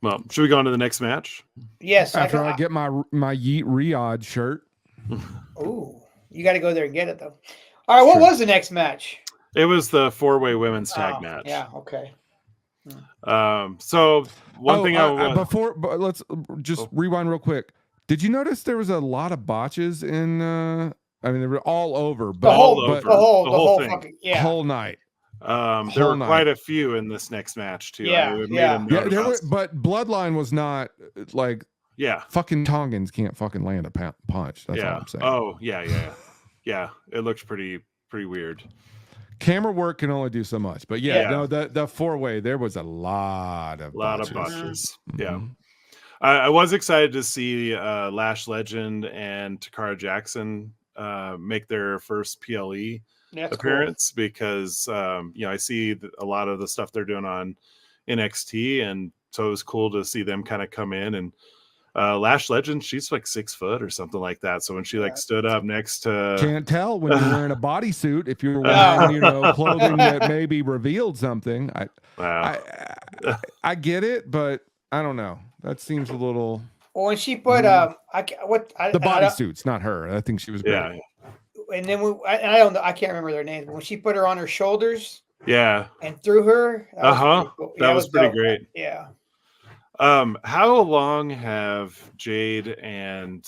Well, should we go on to the next match? Yes. After I get my Yeet Riyadh shirt. Ooh, you got to go there and get it though. All right, what was the next match? It was the 4-way women's tag match. Yeah. Okay. So one thing let's just rewind real quick. Did you notice there was a lot of botches in? I mean, they were all over, but the whole thing. Whole night. There were quite a few in this next match too. Yeah. There were, but Bloodline was not like. Yeah. Fucking Tongans can't fucking land a punch. That's all I'm saying. Oh yeah. It looked pretty weird. Camera work can only do so much, but the 4-way there was a lot of botches. Yeah. I was excited to see Lash Legend and Takara Jackson make their first PLE appearance because I see a lot of the stuff they're doing on NXT, and so it was cool to see them kind of come in. And Lash Legend, she's like 6 foot or something like that. So when she stood up next to, can't tell when you're wearing a bodysuit if you're wearing clothing that maybe revealed something. I get it, but I don't know. That seems a little. Well, when she put the bodysuits, not her. I think she was great. Yeah. And then I don't know. I can't remember their names. But when she put her on her shoulders, and threw her, that was pretty great. Yeah. How long have Jade and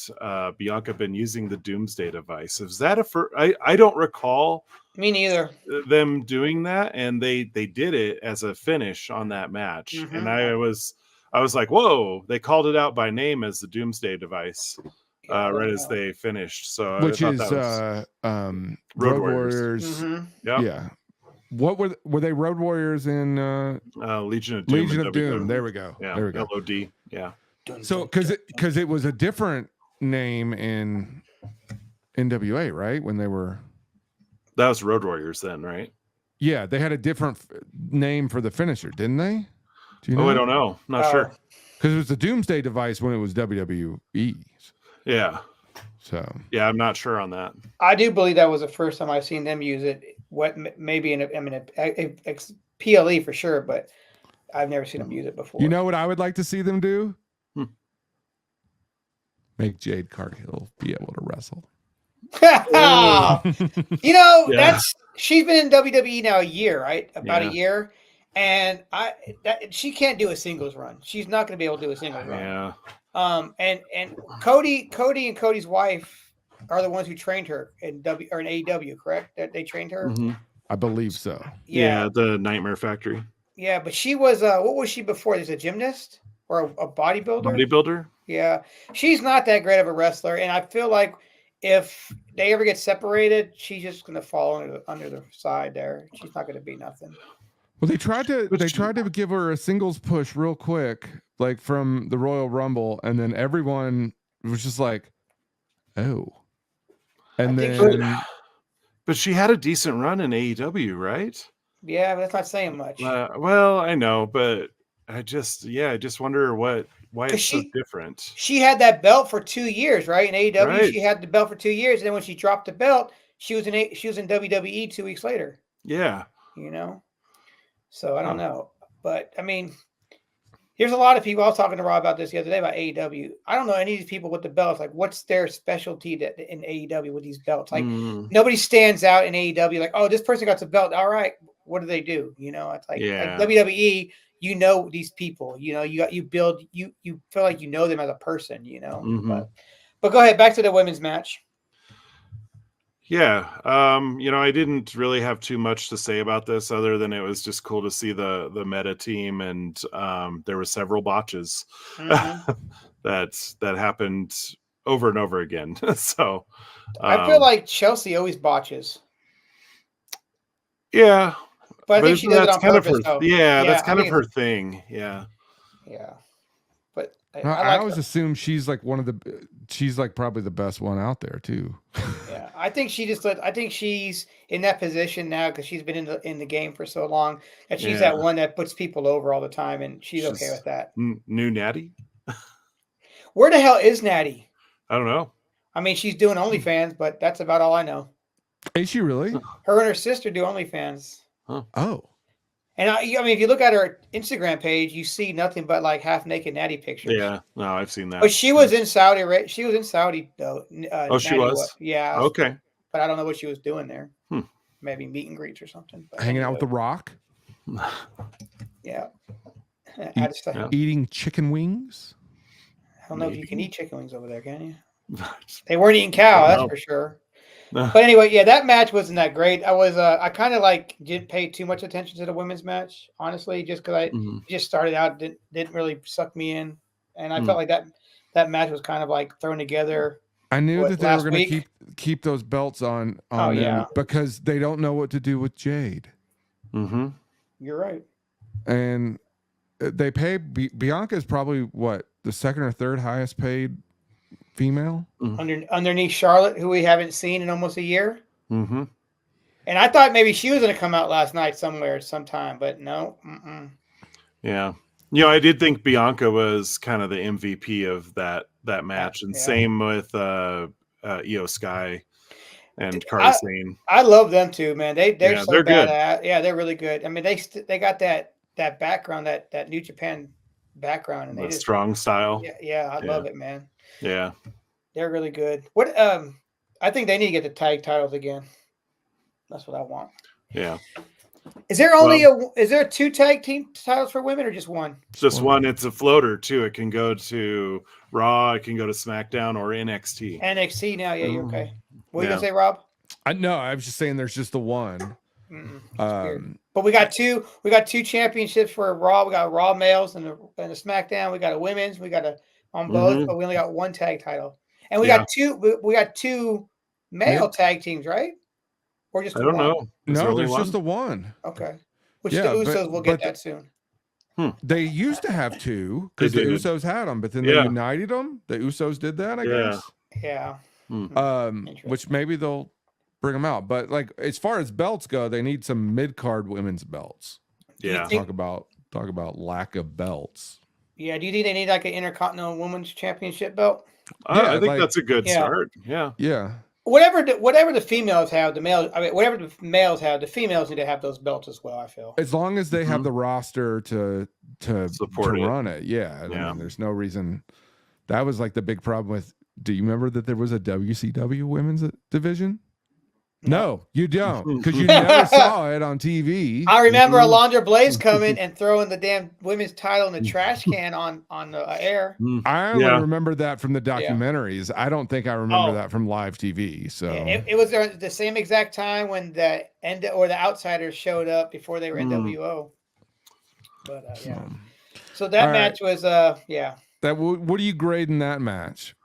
Bianca been using the Doomsday device? Is that I don't recall. Me neither. Them doing that, and they did it as a finish on that match, and I was like, whoa! They called it out by name as the Doomsday device, right as they finished. So which is Road Warriors. Yeah. What were they Road Warriors in Legion of Doom? Legion of Doom. There we go. Yeah. There we go. LOD. Yeah. So because it was a different name in NWA, right? When they were. That was Road Warriors then, right? Yeah, they had a different name for the finisher, didn't they? Do you know? I don't know. Not sure. Because it was the Doomsday device when it was WWE. Yeah. So. Yeah, I'm not sure on that. I do believe that was the first time I've seen them use it. Maybe a PLE for sure, but I've never seen them use it before. You know what I would like to see them do? Make Jade Cargill be able to wrestle. She's been in WWE now a year, right? About a year, and she can't do a singles run. She's not going to be able to do a singles run. Yeah. And Cody and Cody's wife are the ones who trained her in AEW, correct? That they trained her. Mm-hmm. I believe so. Yeah, the Nightmare Factory. Yeah, but she was what was she before? There's a gymnast or a bodybuilder. Bodybuilder. Yeah, she's not that great of a wrestler, and I feel like if they ever get separated, she's just going to fall under the side there. She's not going to be nothing. Well, they tried to give her a singles push real quick, like from the Royal Rumble, and then everyone was just like, "Oh." And but she had a decent run in AEW, right? Yeah, but that's not saying much. Well, I know, but I just wonder what why it's so different. She had that belt for 2 years, right? In AEW, Right. she had the belt for 2 years, and then when she dropped the belt, she was in WWE 2 weeks later. Yeah. You know, so I don't know, but I mean, here's a lot of people. I was talking to Rob about this the other day about AEW. I don't know any of these people with the belts. Like, what's their specialty in AEW with these belts? Like, nobody stands out in AEW. Like, oh, this person got the belt. All right, what do they do? You know, it's like, like WWE. You know these people. You know, you build. You feel like you know them as a person. You know, but go ahead. Back to the women's match. Yeah. You know, I didn't really have too much to say about this other than it was just cool to see the meta team, and there were several botches that happened over and over again. So I feel like Chelsea always botches. Yeah. But I think she does it on purpose, though. Yeah, that's kind of her thing. Yeah. Yeah. But I always assume she's like she's like probably the best one out there too. Yeah, I think she's in that position now because she's been in the game for so long that she's that one that puts people over all the time, and she's okay with that. New Natty? Where the hell is Natty? I don't know. I mean, she's doing OnlyFans, but that's about all I know. Is she really? Her and her sister do OnlyFans. Huh. Oh. And I mean, if you look at her Instagram page, you see nothing but like half naked Natty pictures. Yeah, no, I've seen that. But she was in Saudi, right? She was in Saudi though. She was. Yeah. Okay. But I don't know what she was doing there. Maybe meet and greets or something. But hanging out with The Rock. Yeah. Eating chicken wings. I don't know if you can eat chicken wings over there, can you? They weren't eating cow, that's for sure. But anyway, yeah, that match wasn't that great. I kind of like didn't pay too much attention to the women's match, honestly, just because I just started out, didn't really suck me in, and I felt like that match was kind of like thrown together. I knew that they were going to keep those belts on them because they don't know what to do with Jade. You're right. And they pay Bianca is probably what, the second or third highest paid female underneath Charlotte, who we haven't seen in almost a year. And I thought maybe she was going to come out last night sometime, but no. Yeah, you know, I did think Bianca was kind of the MVP of that match, and same with Io Sky and Kairi Sane. I love them too, man. They're good. Yeah, they're really good. I mean, they got that background, that New Japan background, and they just strong style. Yeah, I love it, man. Yeah, they're really good. What I think they need to get the tag titles again. That's what I want. Yeah. Is there is there 2 tag team titles for women or just one? Just one. It's a floater too. It can go to Raw, it can go to SmackDown or NXT. NXT now, yeah, you're okay. What are you gonna say, Rob? No, I was just saying there's just the one. But we got two championships for Raw. We got Raw males and the SmackDown. We got a women's. We got on both, but we only got one tag title. And we got two male tag teams, right? Or just I don't know. No, there's just the one. Okay. Which the Usos will get that soon. They used to have 2 because the Usos had them, but then they united them. The Usos did that, I guess. Yeah. Which maybe they'll bring them out. But like as far as belts go, they need some mid-card women's belts. Yeah. Talk about lack of belts. Yeah. Do you think they need like an Intercontinental Women's Championship belt? I think that's a good start. Yeah. Yeah. Whatever the females have, whatever the males have, the females need to have those belts as well, I feel. As long as they have the roster to support to run it. Yeah. I mean, there's no reason. That was like the big problem with, do you remember that there was a WCW women's division? No, you don't, because you never saw it on TV. I remember Alondra Blaze coming and throwing the damn women's title in the trash can on the air. I only remember that from the documentaries. I don't think I remember that from live TV. So it was the same exact time when the Outsiders showed up before they were NWO. But so that match was That what are you grading that match?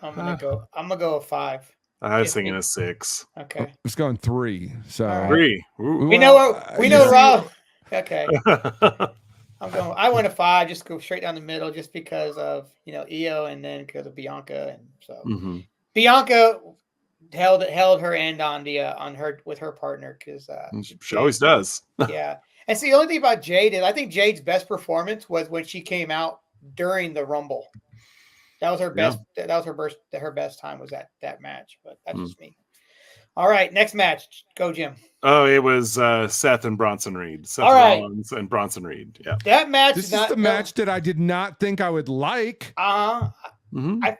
I'm gonna go a 5. I was thinking a 6. Okay. It's going 3. So 3. Ooh. We know Rob. Okay. I went a 5, just go straight down the middle, just because of Io, and then because of Bianca, and so Bianca held her end on her with her partner, because she always does. Yeah. And see, the only thing about Jade is I think Jade's best performance was when she came out during the Rumble. That was her best. That was her best time was that match. But that's just me. All right, next match. Go, Jim. Oh, it was Seth and Bronson Reed. Seth Rollins and Bronson Reed. Yeah. That match. This is the match that I did not think I would like. I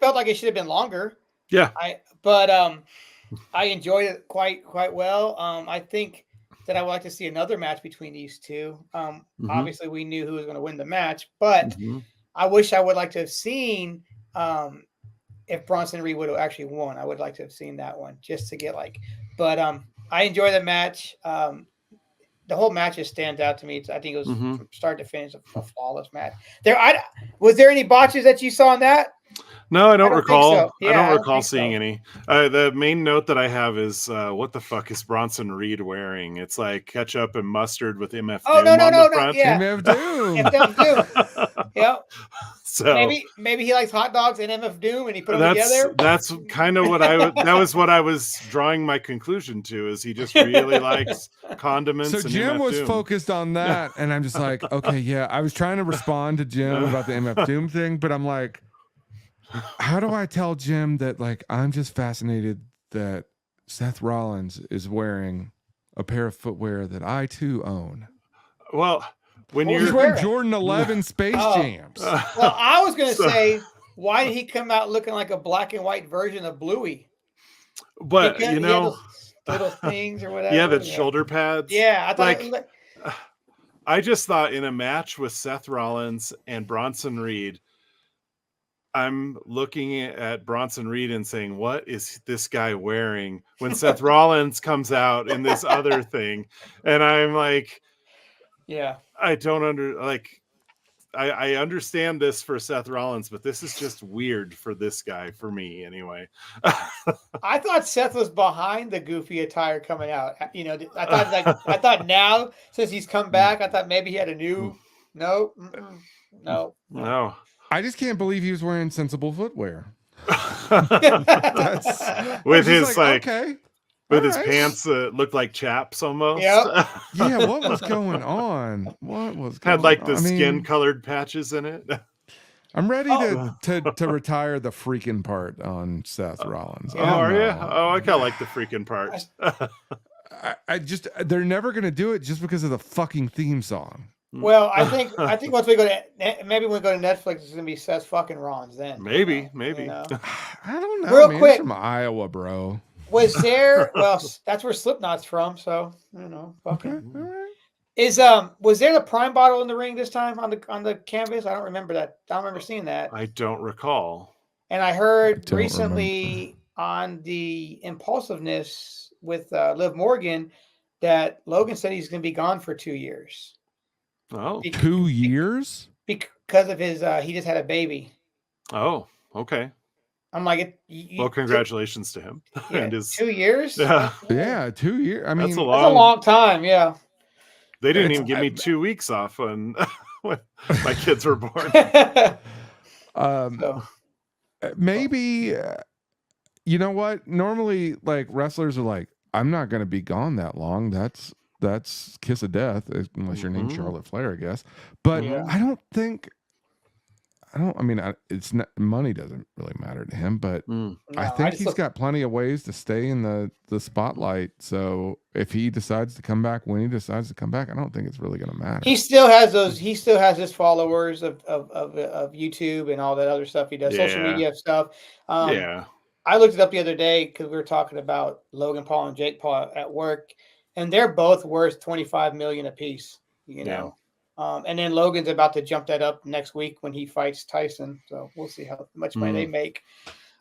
felt like it should have been longer. Yeah. I enjoyed it quite well. I think that I would like to see another match between these two. Obviously, we knew who was going to win the match, but I wish I would like to have seen if Bronson Reed would have actually won. I would like to have seen that one just to get But I enjoy the match. The whole match just stands out to me. I think it was from start to finish a flawless match. Was there any botches that you saw in that? No, I don't recall. So. Yeah, I don't recall seeing any. The main note that I have is what the fuck is Bronson Reed wearing? It's like ketchup and mustard with MF Doom on the front. Yeah. MF Doom. MF Doom. Yep. So maybe he likes hot dogs and MF Doom and he put them together. That's kind of what that was what I was drawing my conclusion to, is he just really likes condiments. So and Jim MF was Doom. focused on that, and I'm just like, okay, yeah. I was trying to respond to Jim about the MF Doom thing, but I'm like, how do I tell Jim that I'm just fascinated that Seth Rollins is wearing a pair of footwear that I too own? Well, he's wearing Jordan 11 Space Jams. Well, I was going to say, why did he come out looking like a black and white version of Bluey? But because he had those little things or whatever. Yeah, the shoulder pads. Yeah, I thought I just thought in a match with Seth Rollins and Bronson Reed, I'm looking at Bronson Reed and saying, what is this guy wearing? When Seth Rollins comes out in this other thing, and I'm like, yeah, I don't I understand this for Seth Rollins, but this is just weird for this guy, for me anyway. I thought Seth was behind the goofy attire coming out. I thought now, since he's come back, I thought maybe he had a new no. I just can't believe he was wearing sensible footwear. With his okay. With his pants looked like chaps almost. Yep. Yeah, what was going on? Had the skin colored patches in it. I'm ready to retire the freaking part on Seth Rollins. Oh, are you? Oh, I kind of like the freaking part. They're never gonna do it just because of the fucking theme song. Well, I think once we go to Netflix, it's gonna be Seth fucking Rollins then. Maybe. You know? I don't know. Real man. quick, he's from Iowa, bro. Was there? Well, that's where Slipknot's from. So I don't know. Okay. All right. Was there the Prime bottle in the ring this time on the canvas? I don't remember that. I don't remember seeing that. I don't recall. And I heard recently on the Impulsiveness with Liv Morgan that Logan said he's going to be gone for 2 years. Oh, 2 years? Because of his, he just had a baby. Oh, okay. I'm like, well, congratulations to him. Yeah, and his 2 years. Yeah, 2 years. I mean, that's a long time. Yeah. They didn't even give me 2 weeks off when my kids were born. Maybe, you know what? Normally, wrestlers are like, I'm not going to be gone that long. That's kiss of death, unless you're named Charlotte Flair, I guess. But I don't think. It's not, money doesn't really matter to him, but I think he's got plenty of ways to stay in the spotlight. So if he decides to come back, when he decides to come back, I don't think it's really going to matter. He still has his followers of YouTube and all that other stuff he does, social media stuff. I looked it up the other day because we were talking about Logan Paul and Jake Paul at work, and they're both worth $25 million a piece. You know. And then Logan's about to jump that up next week when he fights Tyson. So we'll see how much money they make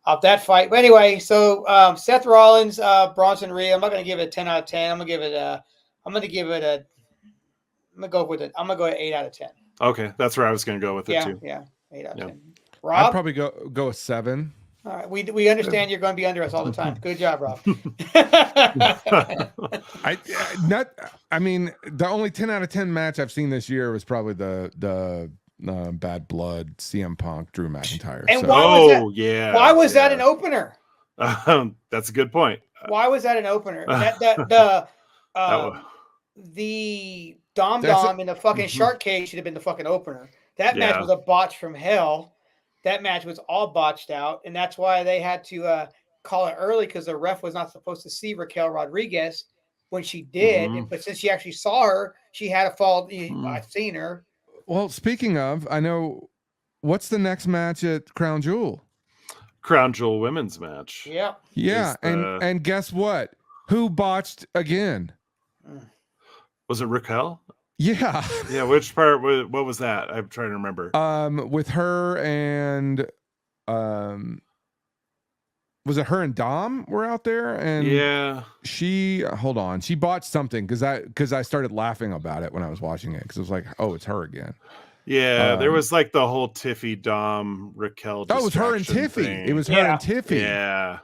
off that fight. But anyway, so Seth Rollins, Bronson Reed. I'm not going to give it a 10 out of 10. I'm going to go at 8 out of 10. Okay, that's where I was going to go with it too. Yeah, 8 out of 10. Rob? I'd probably go a 7. All right, we understand you're going to be under us all the time. Good job, Rob. The only 10 out of 10 match I've seen this year was probably the Bad Blood CM Punk Drew McIntyre. And why was that an opener? That's a good point. Why was that an opener? The Dom in the fucking shark cage should have been the fucking opener. That match was a botch from hell. That match was all botched out, and that's why they had to call it early because the ref was not supposed to see Raquel Rodriguez when she did. But since she actually saw her, she had a fault. I've seen her. Well, speaking of, I know what's the next match at Crown Jewel? Crown Jewel women's match. Yeah. Yeah, and guess what? Who botched again? Was it Raquel? Yeah. Yeah, which part? What was that? I'm trying to remember. With her and was it her and Dom were out there? And yeah, she she botched something because I started laughing about it when I was watching it because it was like, oh, it's her again. Yeah, there was like the whole Tiffy Dom Raquel. Oh, it was her and Tiffy. Thing. It was her and Tiffy. Yeah.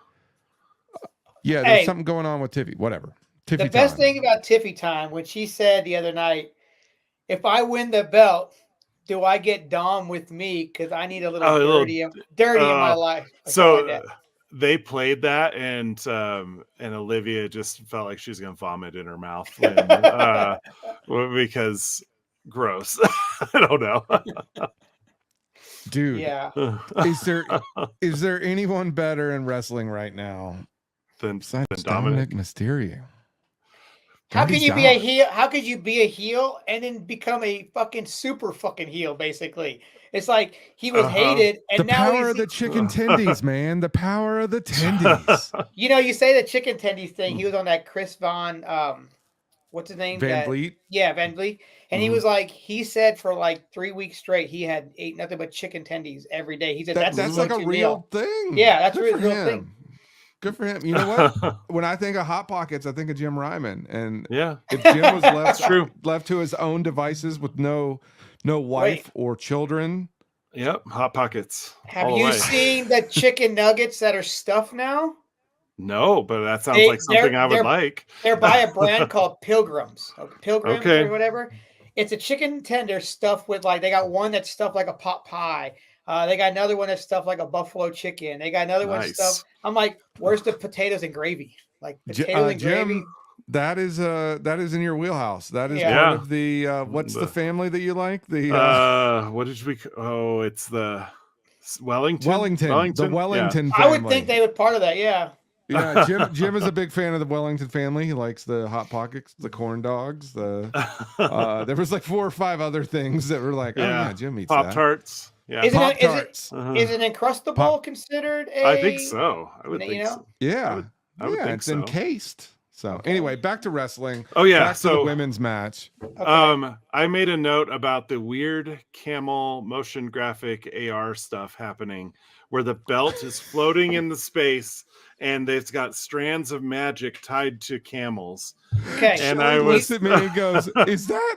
Yeah, there's something going on with Tiffy. Whatever. Tiffy the best thing about Tiffy time when she said the other night, if I win the belt, do I get Dom with me? Because I need a little dirty in my life. So they played that, and Olivia just felt like she was gonna vomit in her mouth because gross. I don't know. Dude, yeah. Is there anyone better in wrestling right now than Dominic Mysterio? How can you be a heel? How could you be a heel and then become a fucking super fucking heel? Basically, it's like he was hated, and the now power of the chicken tendies, man. The power of the tendies. You say the chicken tendies thing. He was on that Chris Von, what's his name? Van Vliet. Yeah, Van Vliet. And he was like, he said for like 3 weeks straight, he had ate nothing but chicken tendies every day. He said that's like a real thing. Yeah, that's a real thing. Good for him. You know what? When I think of Hot Pockets, I think of Jim Ryman. And if Jim was left to his own devices with no wife or children. Yep, Hot Pockets. Have you seen the chicken nuggets that are stuffed now? No, but that sounds like something I would like. They're by a brand called Pilgrims. Pilgrims or whatever. It's a chicken tender stuffed with they got one that's stuffed like a pot pie. They got another one that's stuffed like a buffalo chicken. They got another one stuffed. I'm like, where's the potatoes and gravy? Like potatoes and Jim, gravy. That is in your wheelhouse. That is one of the what's the family that you like? The what did we? Oh, it's the Wellington. The Wellington family. I would think they would part of that. Yeah. Yeah, Jim is a big fan of the Wellington family. He likes the Hot Pockets, the corn dogs. There was like 4 or 5 other things that were like, oh yeah, Jim eats Pop-Tarts. Yeah, is it Encrustable considered a? I think so. I would think so. Yeah, I would think it's encased. So anyway, back to wrestling. Oh yeah, back to the women's match. Okay. I made a note about the weird camel motion graphic AR stuff happening, where the belt is floating in the space and it's got strands of magic tied to camels. Okay, and I looks at me and goes, "Is that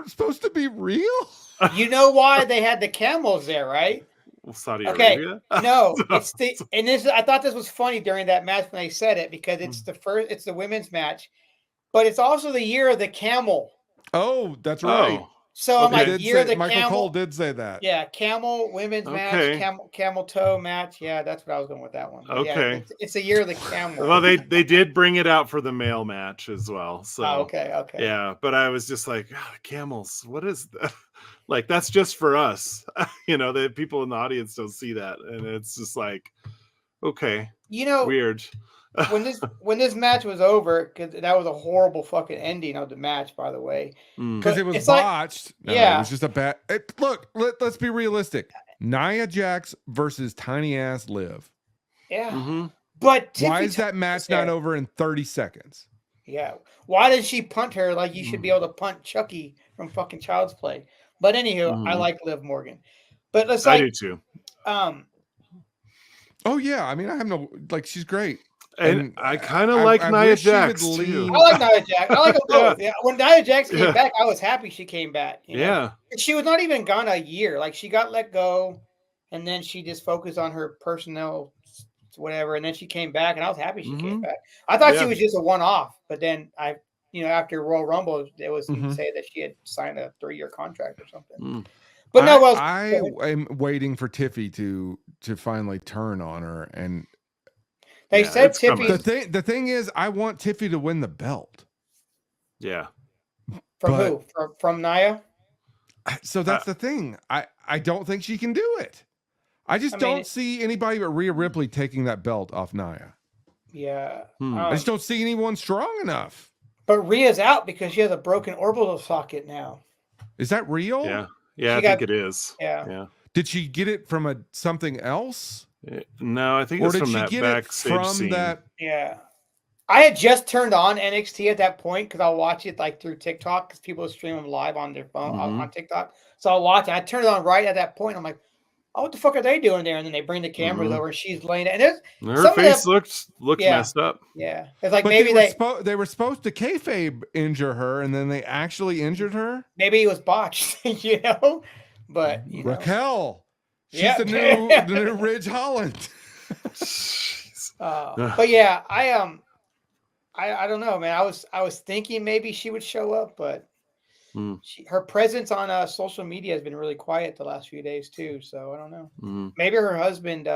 supposed to be real?" You know why they had the camels there, right? Saudi Arabia? No, it's I thought this was funny during that match when they said it because it's the women's match, but it's also the year of the camel. Oh, that's right. So I'm like, year of the Michael camel. Cole did say that. Yeah, camel women's match, camel toe match. Yeah, that's what I was going with that one. But okay, yeah, it's a year of the camel. Well, they did bring it out for the male match as well. So okay. Yeah, but I was just like, camels. What is that? Like, that's just for us. The people in the audience don't see that, and it's just like, okay, weird. when this match was over, because that was a horrible fucking ending of the match, by the way, because it was botched. It was just a bad. Look, let's be realistic. Nia Jax versus tiny ass Liv. Yeah, but why is that match not over in 30 seconds? Yeah, why did she punt her like you should be able to punt Chucky from fucking Child's Play? But anywho, I like Liv Morgan. But let's I do too. Oh yeah, I mean, I have no she's great. And I kind of like Nia Jax too. I like Nia Jax. I like them both. Yeah. When Nia Jax came back, I was happy she came back. She was not even gone a year. Like, she got let go, and then she just focused on her personnel, whatever. And then she came back, and I was happy she came back. I thought she was just a one-off, but then after Royal Rumble, it was say that she had signed a 3-year contract or something. But I am waiting for Tiffy to finally turn on her, and they said Tiffy. The thing is, I want Tiffy to win the belt. Yeah. From who? From Nia? So that's the thing. I don't think she can do it. I just don't see anybody but Rhea Ripley taking that belt off Nia. Yeah. I just don't see anyone strong enough. But Rhea's out because she has a broken orbital socket now. Is that real? Yeah, I think it is. Yeah. Did she get it from something else? No, I think it's from that backstage scene. Yeah. I had just turned on NXT at that point because I'll watch it like through TikTok because people stream them live on their phone on TikTok. So I'll watch it. I turned it on right at that point. I'm like, oh, what the fuck are they doing there? And then they bring the cameras over and she's laying it. And her face looked messed up. Yeah. It's like, but maybe they were supposed to kayfabe injure her and then they actually injured her. Maybe it was botched, you know? But, you know. Raquel. She's the new Ridge Holland. But yeah, I don't know, man. I was thinking maybe she would show up, but her presence on social media has been really quiet the last few days too. So I don't know. Maybe her husband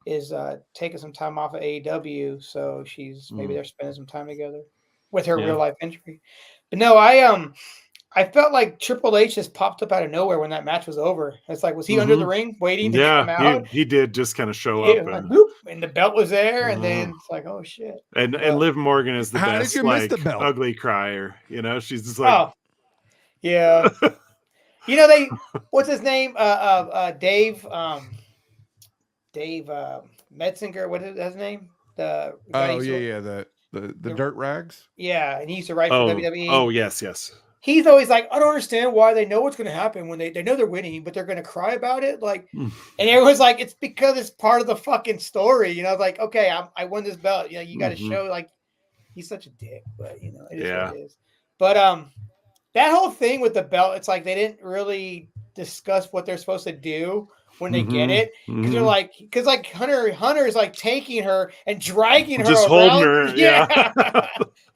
is taking some time off of AEW, so she's maybe they're spending some time together with her real life injury. But no, I felt like Triple H just popped up out of nowhere when that match was over. It's like, was he under the ring waiting to come out? He did just kind of show up. And, whoop, and the belt was there. And then it's like, oh, shit. And Liv Morgan is the best, like, ugly crier. You know, she's just like. Oh, yeah. You know, what's his name? Dave Metzinger. What is his name? The Dirt Rags. Yeah. And he used to write for WWE. Oh, yes. He's always like, I don't understand why they know what's going to happen when they know they're winning, but they're going to cry about it. Like, and everyone's like, it's because it's part of the fucking story. You know, like, okay, I won this belt. You know, you got to show, like, he's such a dick, but you know, it is what it is. But that whole thing with the belt, it's like they didn't really discuss what they're supposed to do when they get it, because they're like, Hunter is like taking her and dragging her, just around. Holding her, yeah.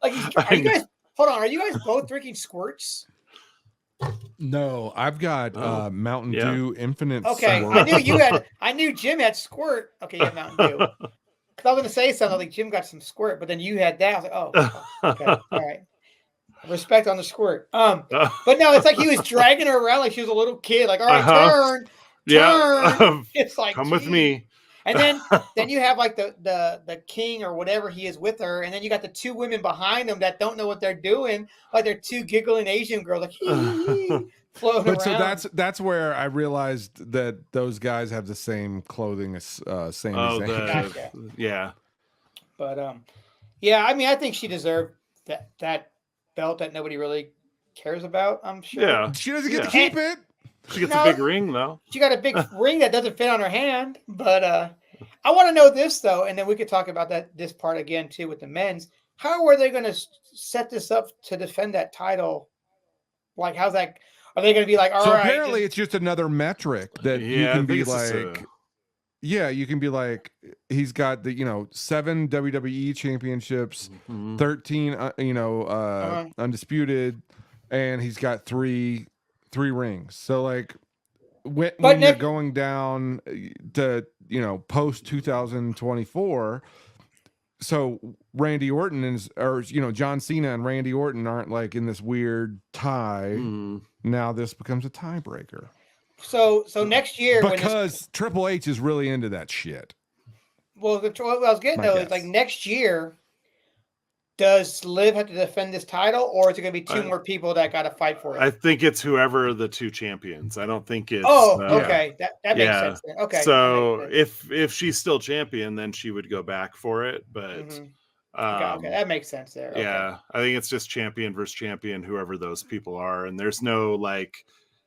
Like, are you guys? Hold on, are you guys both drinking squirts? No, I've got Mountain Dew Infinite. Okay, Squirt. I knew Jim had squirt. Okay, yeah, Mountain Dew. Because I was going to say something like Jim got some squirt, but then you had that. I was like, oh, okay, all right. Respect on the squirt. But no, it's like he was dragging her around like she was a little kid. Like, all right, turn. Yeah, it's like, come with me. And then you have like the king or whatever he is with her, and then you got the two women behind them that don't know what they're doing, like they're two giggling Asian girls, like floating around. So that's where I realized that those guys have the same clothing as Sami Zayn. Yeah. But yeah, I mean, I think she deserved that belt that nobody really cares about. I'm sure. Yeah, she doesn't get to keep it. She gets a big ring, though. She got a big ring that doesn't fit on her hand. But I want to know this, though, and then we could talk about this part again, too, with the men's. How are they going to set this up to defend that title? Like, how's that? Are they going to be like, all right? So apparently it's just another metric that you can be like, you can be like, he's got the, 7 WWE championships, 13, undisputed, and he's got three rings. So like when you're going down to post 2024, so Randy Orton John Cena and Randy Orton aren't like in this weird tie. Now this becomes a tiebreaker. So next year, because Triple H is really into that shit. Well, what I was getting though is like next year, does Liv have to defend this title, or is it going to be two more people that got to fight for it? I think it's whoever the two champions. I don't think it's. Oh, okay, that makes sense. Then. Okay. So if she's still champion, then she would go back for it. But okay, that makes sense there. Okay. Yeah, I think it's just champion versus champion, whoever those people are, and there's no like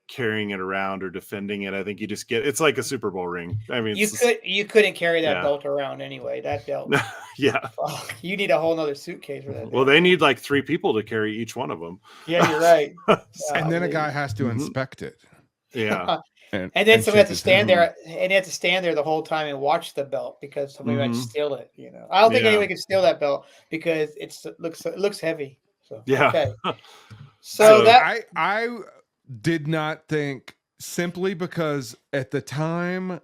carrying it around or defending it. I think you just get it's like a Super Bowl ring. I mean, you couldn't carry that belt around anyway. That belt, you need a whole nother suitcase for that. Well, they need like 3 people to carry each one of them. Yeah, you're right. And then a guy has to inspect it. Yeah, and then somebody has to stand there, and you have to stand there the whole time and watch the belt because somebody might steal it. I don't think anyone can steal that belt because it looks heavy. So okay. So that I did not think, simply because at the time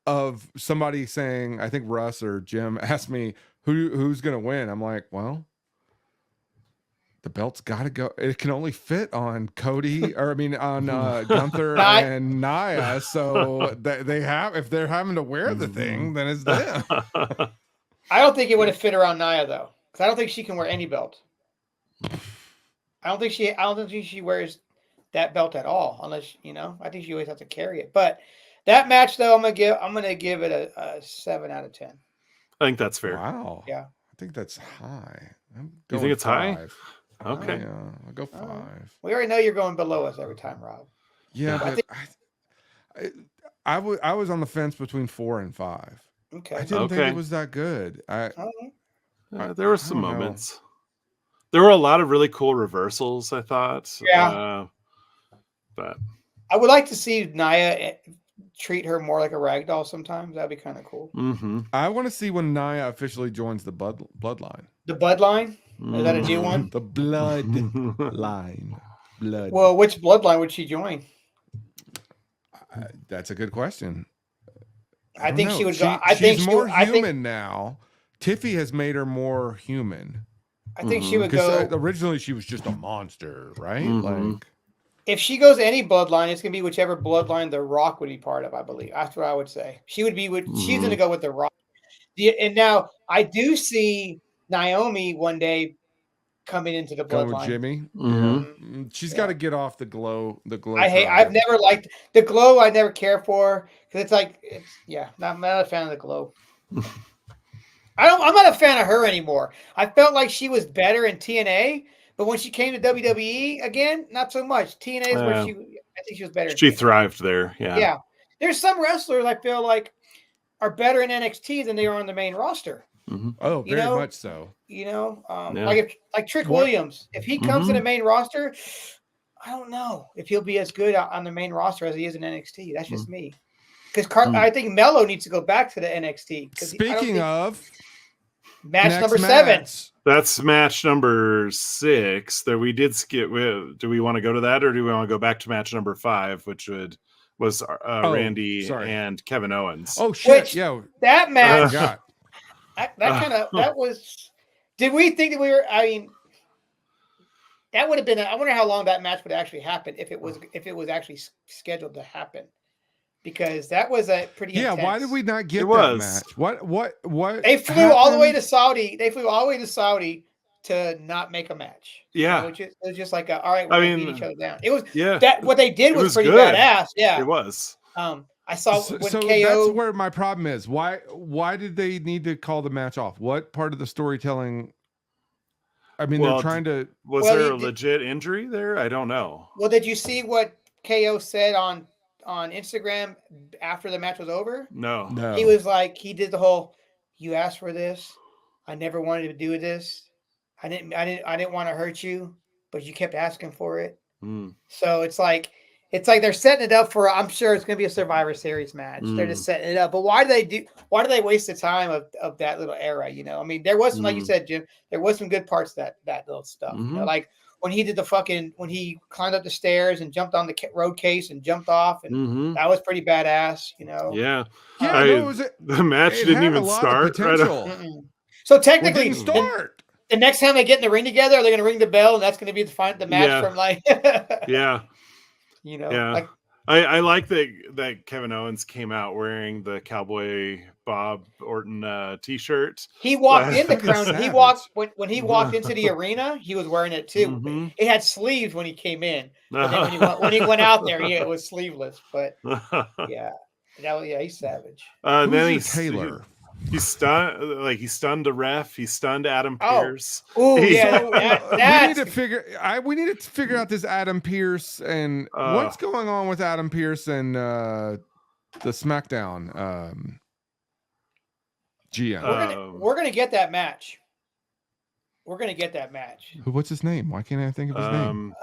of somebody saying, I think Russ or Jim asked me who's going to win. I'm like, well, the belt's got to go. It can only fit on Cody, or I mean, on Gunther and Nia. So they have, if they're having to wear the thing, then it's them. I don't think it would have fit around Nia though, because I don't think she can wear any belt. I don't think she wears that belt at all, unless I think she always has to carry it. But that match though, I'm gonna give it a 7 out of 10. I think that's fair. Wow. Yeah. I think that's high. You think it's 5. high? Okay. Yeah, I'll go 5. We already know you're going below us every time, Rob. Yeah, but I was on the fence between 4 and 5. Okay. I didn't think it was that good. There were some moments. There were a lot of really cool reversals, I thought. Yeah. But I would like to see Nia treat her more like a ragdoll sometimes. That'd be kind of cool. Mm-hmm. I want to see when Nia officially joins the bloodline. The bloodline? Is that a new one? The bloodline. Blood. Well, which bloodline would she join? That's a good question. I think she would go. She's more human now. Tiffy has made her more human. I think she would go. Originally, she was just a monster, right? Like, if she goes any bloodline, it's gonna be whichever bloodline The Rock would be part of. I believe that's what I would say. She would be she's gonna go with The Rock. And now I do see Naomi one day coming into the bloodline. With Jimmy. Mm-hmm. She's got to get off the glow. I've never liked the glow. I never care for because I'm not a fan of the glow. I'm not a fan of her anymore. I felt like she was better in TNA, but when she came to WWE again, not so much. TNA is where I think she was better. She thrived there. Yeah. Yeah. There's some wrestlers I feel like are better in NXT than they are on the main roster. Mm-hmm. Oh, very much so. Like Trick Williams, if he comes to the main roster, I don't know if he'll be as good on the main roster as he is in NXT. That's just me. Because I think Mello needs to go back to the NXT. Speaking of match number 7. That's match number 6. There we did skip. Do we want to go to that, or do we want to go back to match number 5, which was Randy and Kevin Owens? Oh shit! That match. That was. Did we think that we were? I mean, that would have been. I wonder how long that match would actually happen if it was actually scheduled to happen. Because that was a pretty intense. Why did we not get that match? What they flew all the way to Saudi. They flew all the way to Saudi to not make a match. Yeah. It was just like all right, we're gonna beat each other down. It was what they did was pretty good. badass. Yeah. It was. I saw when KO. That's where my problem is. Why did they need to call the match off? What part of the storytelling? I mean, they're trying to. Was there a legit injury there? I don't know. Well, did you see what KO said on Instagram after the match was over? No. He was like, he did the whole, you asked for this. I never wanted to do this. I didn't want to hurt you, but you kept asking for it. So it's like they're setting it up for, I'm sure it's going to be a Survivor Series match. They're just setting it up. But why do they waste the time of that little era? I mean, there was some, like you said, Jim, there was some good parts that little stuff, like when he did when he climbed up the stairs and jumped on the road case and jumped off, and that was pretty badass, Yeah. The match didn't even start. So technically, the next time they get in the ring together, they're going to ring the bell, and that's going to be the match from like. Like, I like that Kevin Owens came out wearing the Cowboy Bob Orton T-shirt. He walked in the crown. He walked when he walked into the arena. He was wearing it too. It had sleeves when he came in. But then when he went out there, it was sleeveless. But he's savage. Then he's Taylor. He stunned a ref. He stunned Adam Pearce. Oh, we need to figure out this Adam Pearce and what's going on with Adam Pearce and the SmackDown GM. We're gonna get that match. What's his name? Why can't I think of his name?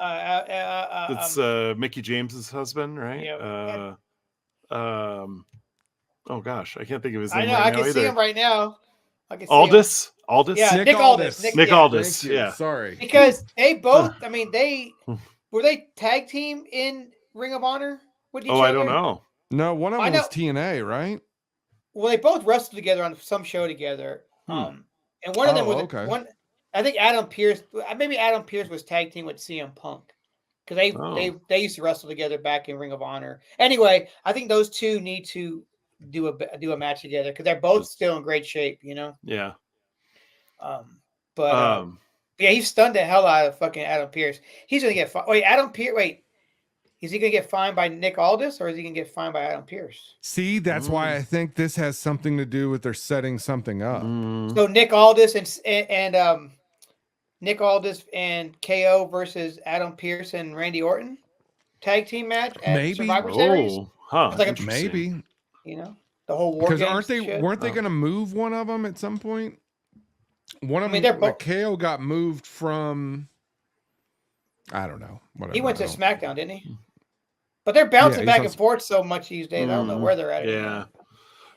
It's Mickey James's husband, right? Yeah. Oh gosh, I can't think of his name. I know. Right I now can see him right now. I can see Aldis. him. Aldis. Yeah, Nick Aldis. Nick Aldis. Yeah. Sorry. Because they both. I mean, were they tag team in Ring of Honor with each other? I don't know. No, one of them was TNA, right? Well, they both wrestled together on some show together. And one of them was I think Adam Pearce. Maybe Adam Pearce was tag team with CM Punk because they used to wrestle together back in Ring of Honor. Anyway, I think those two need to do a match together because they're both still in great shape. Yeah. Yeah, he stunned the hell out of fucking Adam Pearce. He's gonna get fined. Wait, Adam Pearce. Wait, is he gonna get fined by Nick Aldis or is he gonna get fined by Adam Pearce? See, that's why I think this has something to do with they're setting something up. So Nick Aldis and Nick Aldis and KO versus Adam Pearce and Randy Orton tag team match at Survivor Series. Huh? Like maybe. The whole war because games weren't they going to move one of them at some point? One of them, both... KO got moved from. I don't know. Whatever, he went to SmackDown, didn't he? But they're bouncing back and forth so much these days. I don't know where they're at. Yeah.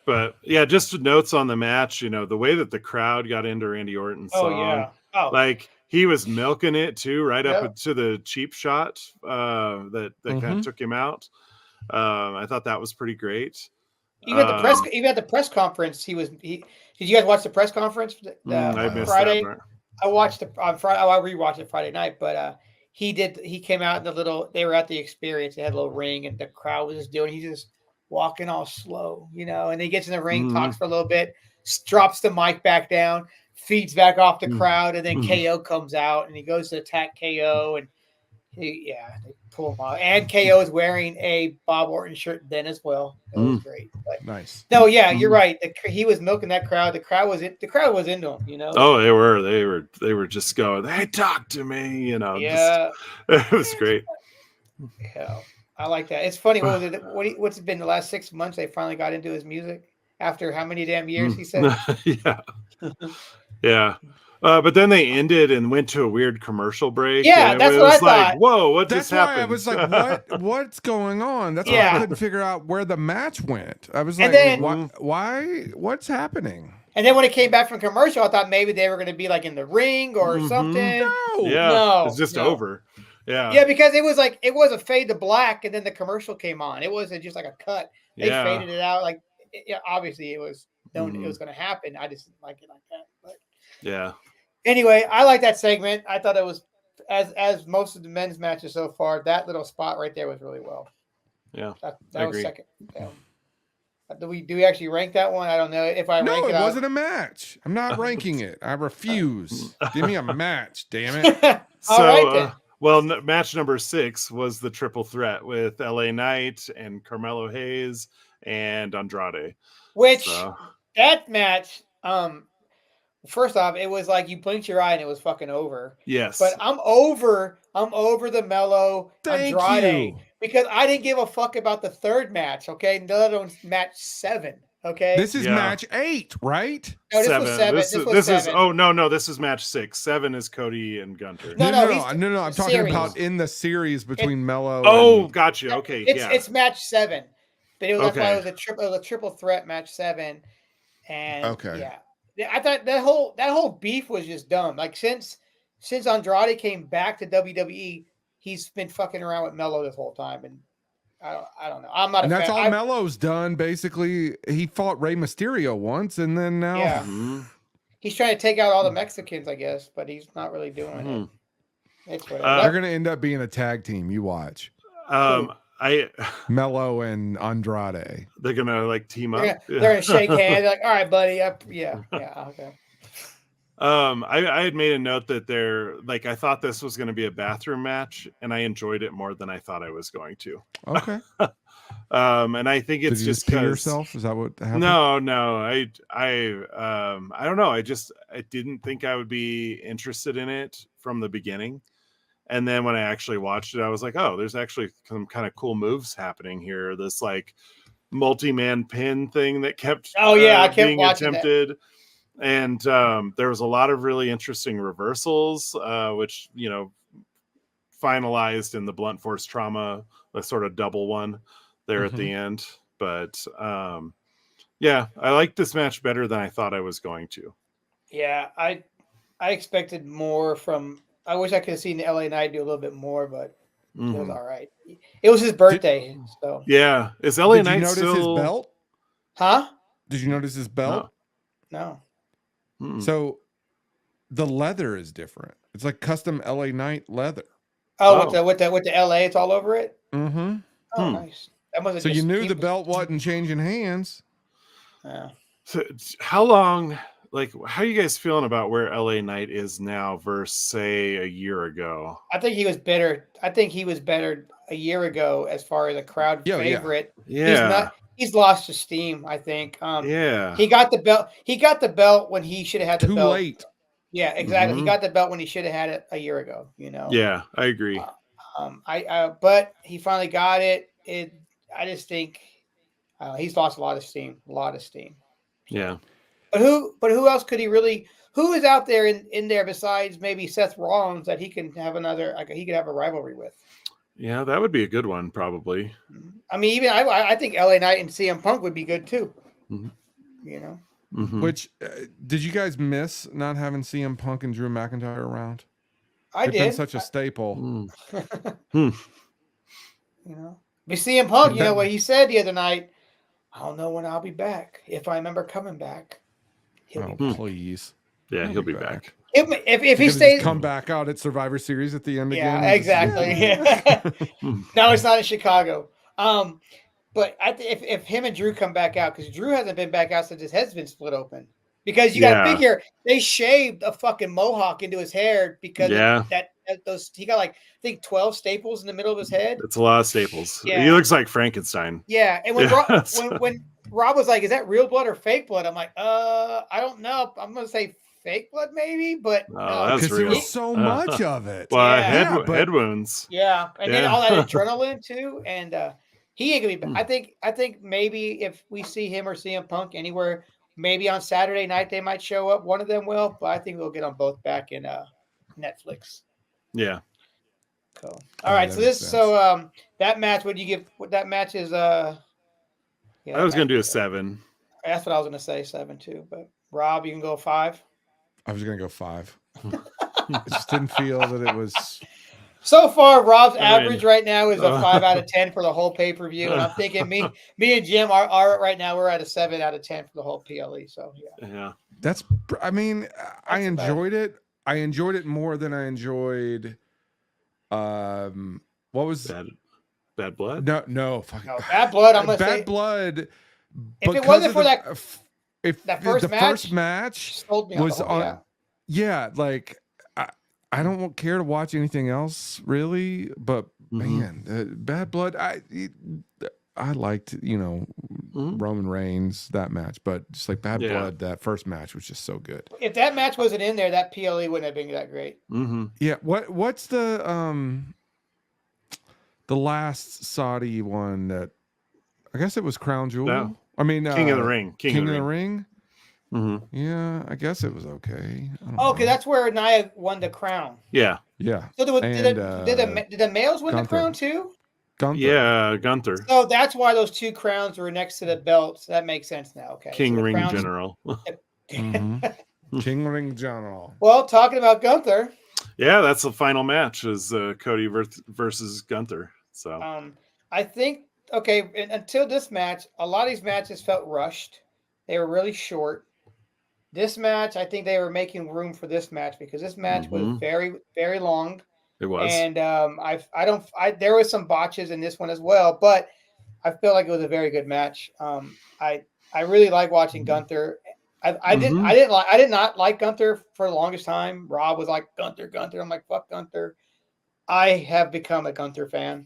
But yeah, just notes on the match. The way that the crowd got into Randy Orton's song. Like he was milking it too, right up to the cheap shot that kind of took him out. I thought that was pretty great. Even at the press conference, did you guys watch the press conference? I missed Friday. That part. I watched it on Friday. I rewatched it Friday night, but he came out in they were at the experience. They had a little ring, and the crowd was just he's just walking all slow, and he gets in the ring, talks for a little bit, drops the mic back down, feeds back off the crowd, and then KO comes out and he goes to attack KO, and they pull him out. And KO is wearing a Bob Orton shirt then as well. It was great. But nice. No, yeah, you're right. He was milking that crowd. The crowd was into him. Oh, they were just going. Hey, talk to me. Yeah, it was great. Yeah, I like that. It's funny. What was it? What's it been the last 6 months? They finally got into his music after how many damn years? He said. Yeah. Yeah. But then they ended and went to a weird commercial break. Yeah, that's what I thought. Whoa, what just happened? I was like, what's going on? That's why I couldn't figure out where the match went. I was like, why? What's happening? And then when it came back from commercial, I thought maybe they were going to be like in the ring or something. No, it's just over. Yeah. Yeah, because it was a fade to black, and then the commercial came on. It wasn't just like a cut. They faded it out. Like, obviously, it was known it was going to happen. I just didn't like it like that. But yeah. Anyway, I like that segment. I thought it was as most of the men's matches so far. That little spot right there was really well. Yeah, that was second. Yeah. Do we actually rank that one? I don't know if I rank it. No, it wasn't a match. I'm not ranking it. I refuse. Give me a match, damn it. Match number 6 was the triple threat with LA Knight and Carmelo Hayes and Andrade. That match, first off, it was like you blinked your eye and it was fucking over. Yes. But I'm over the Mello Andrade because I didn't give a fuck about the third match, okay? The other one's match 7, okay? This is match 8, right? No, this was 7. This was 7. This is match 6. 7 is Cody and Gunter. No. I'm talking about in the series between Mello. Oh, gotcha. Okay, it's match 7. But that's why it was a triple threat match 7. And I thought that whole beef was just dumb. Like since Andrade came back to WWE, he's been fucking around with Mello this whole time, and I don't know. I'm not. That's all Mello's done. Basically, he fought Rey Mysterio once, and then now he's trying to take out all the Mexicans, I guess, but he's not really doing it. It's whatever. They're gonna end up being a tag team. You watch. Mello and Andrade. They're gonna team up. They're gonna shake hands. They're like, all right, buddy. Okay. I had made a note that I thought this was going to be a bathroom match, and I enjoyed it more than I thought I was going to. Okay. And I think it's Did you just pee yourself? Is that what happened? No. I don't know. I didn't think I would be interested in it from the beginning. And then when I actually watched it, I was like, oh, there's actually some kind of cool moves happening here. This multi-man pin thing that kept I kept being watching attempted. That. And there was a lot of really interesting reversals, which, finalized in the blunt force trauma, the sort of double one there at the end. But I liked this match better than I thought I was going to. Yeah, I expected more from. I wish I could have seen the LA Knight do a little bit more, but it was all right. It was his birthday, so yeah. Is LA Knight notice still his belt? Huh? Did you notice his belt? No. So the leather is different. It's like custom LA Knight leather. Oh, with the LA, it's all over it. Mm-hmm. Oh, nice. That wasn't so just you knew the belt wasn't changing hands. Yeah. So how long? Like, how are you guys feeling about where LA Knight is now versus say a year ago? I think he was better. I think he was better a year ago as far as a crowd favorite. Yeah. He's lost his steam, I think. Yeah. He got the belt. He got the belt when he should have had the Too belt. late. Yeah, exactly. He got the belt when he should have had it a year ago, you know. Yeah, I agree. But he finally got it. I just think he's lost a lot of steam. Yeah. But who else could he really? Who is out there in there besides maybe Seth Rollins that he can have he could have a rivalry with? Yeah, that would be a good one, probably. I mean, even I think LA Knight and CM Punk would be good too. Mm-hmm. You know. Mm-hmm. Which did you guys miss not having CM Punk and Drew McIntyre around? They've been such a staple. You know, but CM Punk, you know what he said the other night. I don't know when I'll be back. If I remember coming back, he'll be back. Please. Yeah, he'll be back. If he stays, come back out at Survivor Series at the end again. Yeah, exactly. Yeah. No, it's not in Chicago. But if him and Drew come back out, because Drew hasn't been back out since his head's been split open. Because you got to figure they shaved a fucking mohawk into his hair because he got like I think 12 staples in the middle of his head. It's a lot of staples. Yeah. He looks like Frankenstein. Yeah, and when Rob was like, "Is that real blood or fake blood?" I'm like, I don't know. I'm gonna say fake blood maybe, but no, because there was so much of it. Well, head wounds. Yeah, and then all that adrenaline too, and he ain't gonna be back. I think maybe if we see him or CM Punk anywhere. Maybe on Saturday night they might show up. One of them will, but I think we'll get them both back in Netflix. Yeah. Cool. All right. So that match. What do you give? That match is I was gonna do a 7. That's what I was gonna say, 7 too. But Rob, you can go 5. I was gonna go 5. I just didn't feel that it was. So far, Rob's average right now is a 5 out of 10 for the whole pay-per-view. And I'm thinking me and Jim are right now, we're at a 7 out of 10 for the whole PLE. So, yeah. I mean, I enjoyed it. I enjoyed it more than I enjoyed, what was Bad Blood? No, fucking Bad Blood. I'm going to say Bad Blood. If it wasn't for that first match was on, like, I don't care to watch anything else really, but man, Bad Blood. I liked Roman Reigns that match, but just like Bad Blood, that first match was just so good. If that match wasn't in there, that PLE wouldn't have been that great. Yeah. What's the last Saudi one that I guess it was Crown Jewel? No. I mean, King of the Ring. King of the Ring. Yeah, I guess it was okay. Okay, that's where Nia won the crown. Yeah. So did the males win the crown too? Gunther. Yeah, Gunther. So that's why those 2 crowns were next to the belts. That makes sense now. Okay. King Ring General. King Ring General. Well, talking about Gunther. Yeah, that's the final match is Cody versus Gunther. So I think until this match, a lot of these matches felt rushed. They were really short. This match, I think they were making room for this match because this match was very, very long. It was. And there was some botches in this one as well, but I feel like it was a very good match. I really like watching Gunther. I did not like Gunther for the longest time. Rob was like Gunther. I'm like, fuck Gunther. I have become a Gunther fan.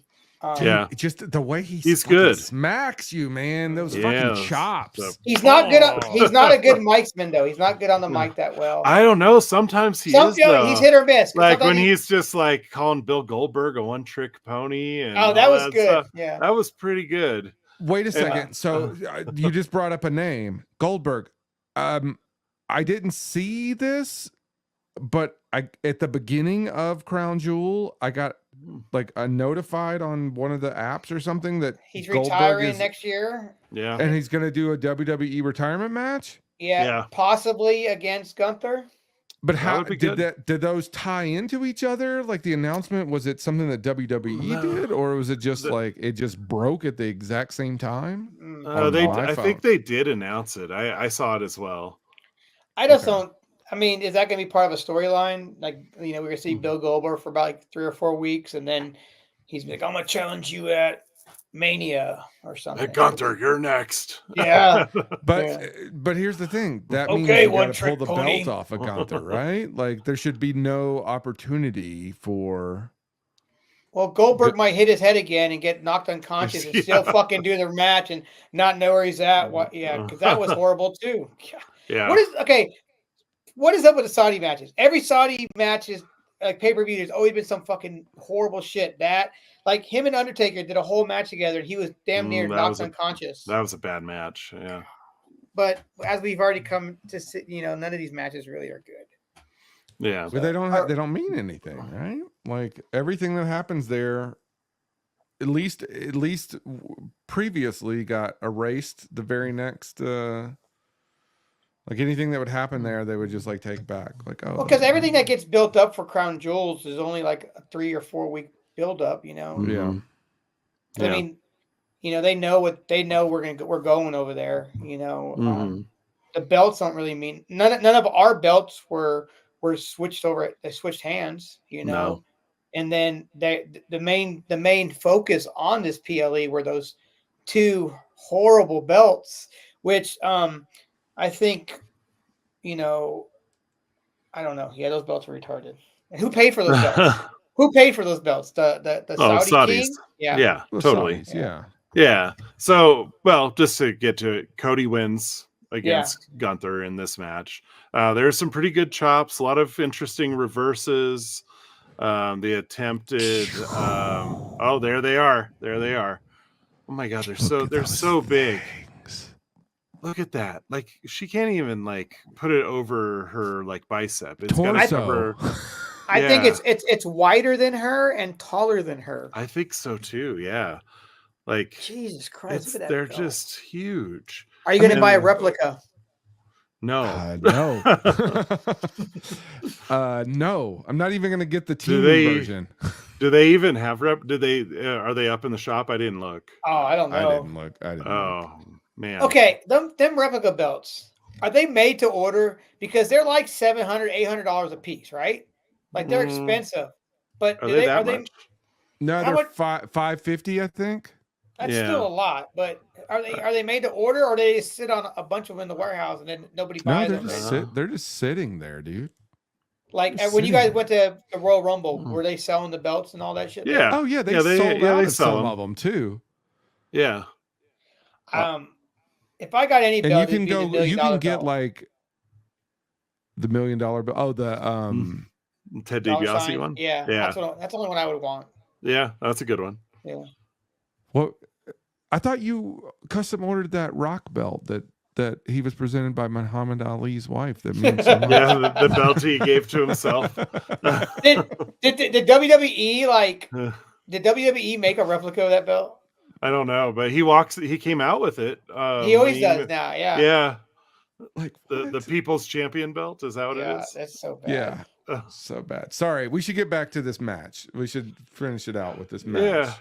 Just the way he's good. Smacks you, man. Those fucking chops. He's not good. He's not a good micsman though. He's not good on the mic that well. I don't know. Sometimes he's hit or miss. Like when he's just like calling Bill Goldberg a one-trick pony. And that was good. Stuff. Yeah, that was pretty good. Wait a second. So you just brought up a name, Goldberg. I didn't see this, but at the beginning of Crown Jewel, I got like notified on one of the apps or something that he's retiring next year. Yeah, and he's gonna do a WWE retirement match. Yeah, possibly against Gunther. But how did those tie into each other? Like the announcement, was it something that WWE did, or was it just like it just broke at the exact same time? I think they did announce it. I saw it as well. I just don't. I mean, is that going to be part of a storyline? Like, we're going to see Bill Goldberg for about like 3 or 4 weeks, and then he's like, "I'm going to challenge you at Mania or something." Gunther, you're next. Yeah, but here's the thing. That means Okay, you got one to pull trick the pony. belt off of Gunther, right? Like there should be no opportunity for. Well, Goldberg might hit his head again and get knocked unconscious and still fucking do their match and not know where he's at. What? Yeah, because that was horrible too. Yeah. What is up with the Saudi matches? Every Saudi match is like pay-per-view. There's always been some fucking horrible shit. That like him and Undertaker did a whole match together, and he was damn near knocked unconscious. That was a bad match. Yeah. But as we've already come to see, none of these matches really are good. Yeah, but they don't mean anything, right? Like everything that happens there, at least previously got erased. The very next, like anything that would happen there, they would just like take back. Like because everything that gets built up for Crown Jewels is only like a 3 or 4 week build up. Yeah. I mean, they know we're going over there. The belts don't really mean none of our belts were switched over. They switched hands, No. and then the main focus on this PLE were those 2 horrible belts, which I think, I don't know. Yeah, those belts were retarded. And who paid for those belts? Who paid for those belts? The Saudi Saudis. king? Yeah, totally. Saudis, yeah. So, well, just to get to it, Cody wins against Gunther in this match. There's some pretty good chops, a lot of interesting reverses. They attempted there they are. Oh my god, they're so big. Look at that. Like she can't even like put it over her like bicep. It's got to cover. I think it's wider than her and taller than her. I think so too. Yeah. Like Jesus Christ, look at that they're belt. just huge. Are you going to buy a replica? No. No. No. I'm not even going to get the team version. Do they even have are they up in the shop? I didn't look. Oh, I don't know. I didn't look. Man. Okay, them replica belts, are they made to order? Because they're like $700, $800 a piece, right? Like they're expensive. But are they No, they're $550, I think. That's still a lot, but are they made to order, or they just sit on a bunch of them in the warehouse and then nobody buys them? They're just sitting there, dude. Like when you guys went to the Royal Rumble, were they selling the belts and all that shit? Yeah. Oh yeah, they sold out of some of them too. Yeah. If I got any belt, you can get like the $1 million belt. Oh, the Ted DiBiase one. Yeah. That's the only one I would want. Yeah, that's a good one. Yeah. Well, I thought you custom ordered that Rock belt that he was presented by Muhammad Ali's wife. That means so much. Yeah, the belt he gave to himself. Did WWE did WWE make a replica of that belt? I don't know, but he came out with it. He always does now, yeah. Yeah. Like the People's Champion belt, is that what it is? That's so bad. Yeah. So bad. Sorry, we should get back to this match. We should finish it out with this match. Yeah.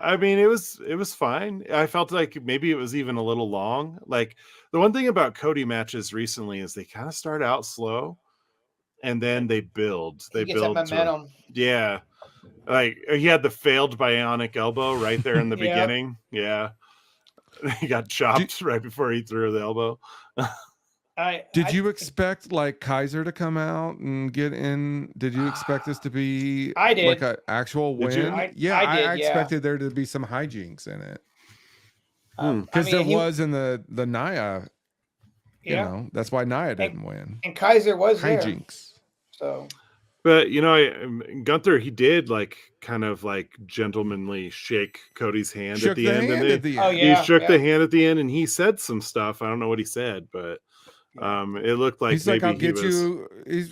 I mean, it was fine. I felt like maybe it was even a little long. Like the one thing about Cody matches recently is they kind of start out slow and then they build. They build that momentum. Yeah. Like he had the failed bionic elbow right there in the beginning. Yeah. He got chopped right before he threw the elbow. Did you expect like Kaiser to come out and get in? Did you expect this to be like an actual win? I expected there to be some hijinks in it. Because there was in the Nia. You know, that's why Nia didn't win. And Kaiser was hijinks. There, so. But Gunther, he did like kind of like gentlemanly shake Cody's hand at the end. He shook the hand at the end, and he said some stuff. I don't know what he said, but it looked like he's maybe like, I'll get you.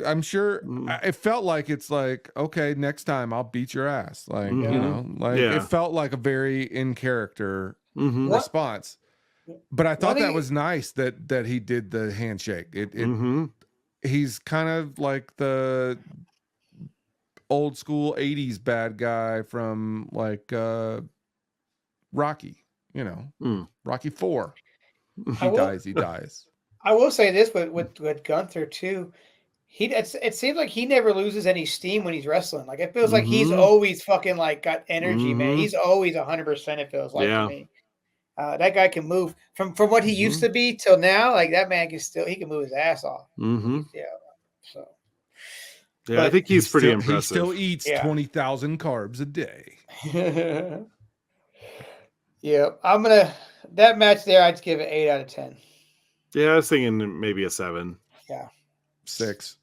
I'm sure it felt like it's like, okay, next time I'll beat your ass. Like, you know, like it felt like a very in character response. But I thought that was nice that he did the handshake. He's kind of like the old school 80s bad guy from like Rocky, Rocky 4. He dies. I will say this with Gunther too. It seems like he never loses any steam when he's wrestling. Like it feels like he's always fucking like got energy, man. He's always 100%. It feels like to me. That guy can move from what he used to be till now. Like that man he can move his ass off. Yeah. So. Yeah, I think he's pretty impressive. He still eats 20,000 carbs a day. Yeah, that match there. I'd give it 8 out of 10. Yeah, I was thinking maybe a 7. Yeah, 6.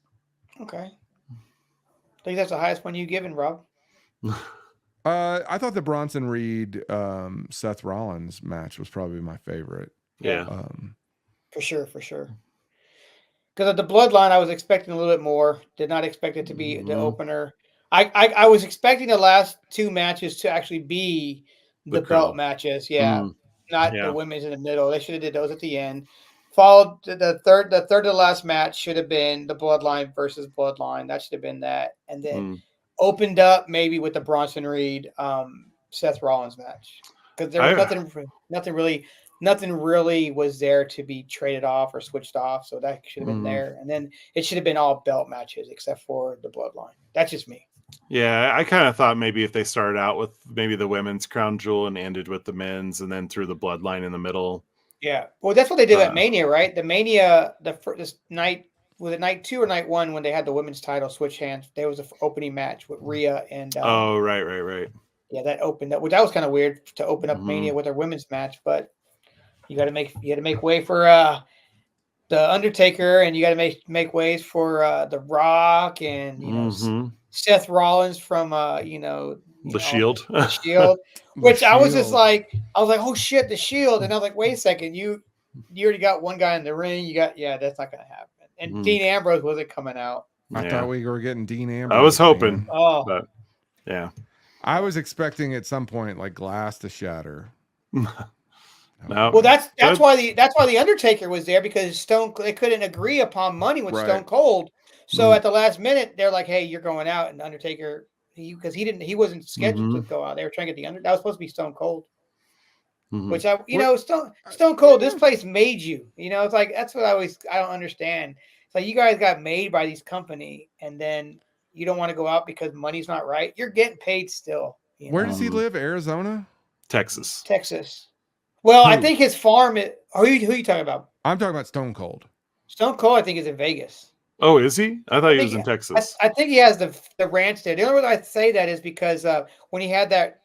Okay. I think that's the highest one you've given, Rob. I thought the Bronson Reed Seth Rollins match was probably my favorite. Yeah. For sure. Because of the Bloodline, I was expecting a little bit more. Did not expect it to be the opener. I was expecting the last 2 matches to actually be the belt matches. Yeah. Not the women's in the middle. They should have did those at the end. Followed the third to the last match should have been the Bloodline versus Bloodline. That should have been that. And then opened up maybe with the Bronson Reed Seth Rollins match. Because there was nothing really was there to be traded off or switched off. So that should have been there. And then it should have been all belt matches except for the Bloodline. That's just me. Yeah, I kind of thought maybe if they started out with maybe the women's crown jewel and ended with the men's and then threw the Bloodline in the middle. Yeah. Well, that's what they did at Mania, right? The Mania, this night, was it night 2 or night 1 when they had the women's title switch hands? There was an opening match with Rhea and. Right. Yeah, that opened up. Which that was kind of weird to open up Mania with a women's match, but you had to make way for the Undertaker, and you got to make ways for the Rock and Seth Rollins from the Shield. The Shield. Which I was just like, oh shit, the Shield, and I was like, wait a second, you already got one guy in the ring. That's not gonna happen. And Dean Ambrose wasn't coming out. I thought we were getting Dean Ambrose. I was hoping. But yeah. I was expecting at some point like glass to shatter. No. Well, that's why the Undertaker was there, because they couldn't agree upon money with Stone Cold. So at the last minute, they're like, "Hey, you're going out," and Undertaker, because he wasn't scheduled to go out. They were trying to get that was supposed to be Stone Cold. Which Stone Cold, this place made you. It's like that's what I don't understand. It's like you guys got made by these company, and then you don't want to go out because money's not right. You're getting paid still. Where does he live? Arizona? Texas. Well, I think his farm is. Who are you talking about? I'm talking about Stone Cold. Stone Cold, I think, is in Vegas. Oh, is he? I thought he was in Texas. I think he has the ranch there. The only reason I say that is because when he had that.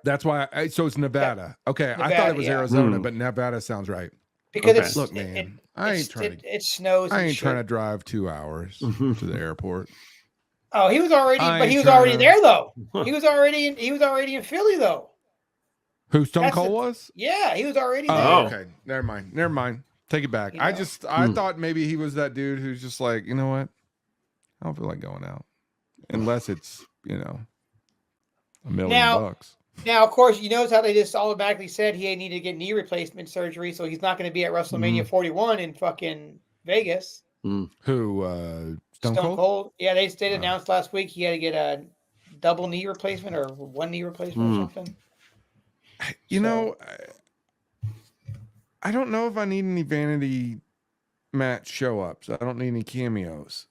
That's why. So it's Nevada. Okay, I thought it was Arizona, but Nevada sounds right. Because look, man, it snows. I ain't trying to drive 2 hours to the airport. Oh, he was already there though. He was already in Philly though. Who Stone Cold was? Yeah, he was already there. Oh, okay. Never mind. Take it back. I thought maybe he was that dude who's just like, you know what? I don't feel like going out. Unless it's, $1 million bucks. Now, of course, you notice how they just automatically said he needed to get knee replacement surgery, so he's not going to be at WrestleMania 41 in fucking Vegas. Who, Stone Cold? Yeah, they announced last week he had to get a double knee replacement or one knee replacement or something. I don't know if I need any vanity match show-ups. I don't need any cameos.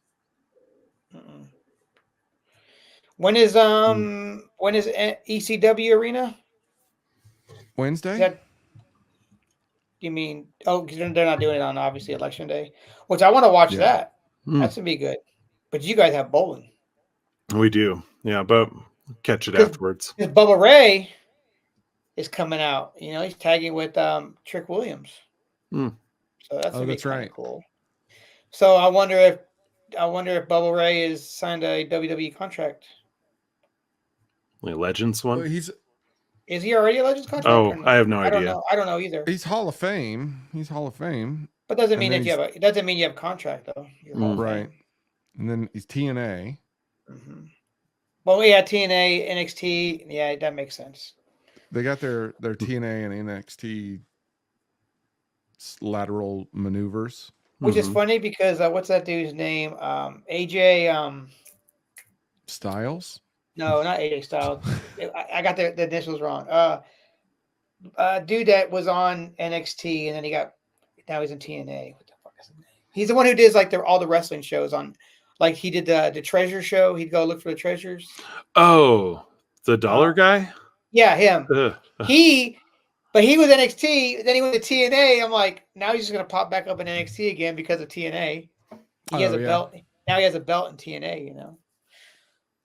When is ECW Arena? Wednesday? You mean? Oh, because they're not doing it on obviously Election Day, which I want to watch that. That's gonna be good. But you guys have bowling. We do, yeah, but catch it afterwards. Because Bubba Ray is coming out. He's tagging with Trick Williams. So that's gonna be kind of cool. So I wonder if Bubba Ray is signed a WWE contract. Like Legends one? Is he already a Legends contract? Oh, I have no idea. I don't know either. He's Hall of Fame. But doesn't mean you have a contract though. Right. And then he's TNA. Well, yeah, TNA, NXT. Yeah, that makes sense. They got their TNA and NXT lateral maneuvers. Which is funny because what's that dude's name? AJ Styles? No, not AJ Styles. I got the initials wrong. Dude that was on NXT and then now he's in TNA. What the He's the one who did like all the wrestling shows on, like he did the treasure show. He'd go look for the treasures. Oh, the dollar guy? Yeah, him. Ugh. But he was NXT. Then he went to TNA. I'm like, now he's just gonna pop back up in NXT again because of TNA. He has a belt. Now he has a belt in TNA. You know.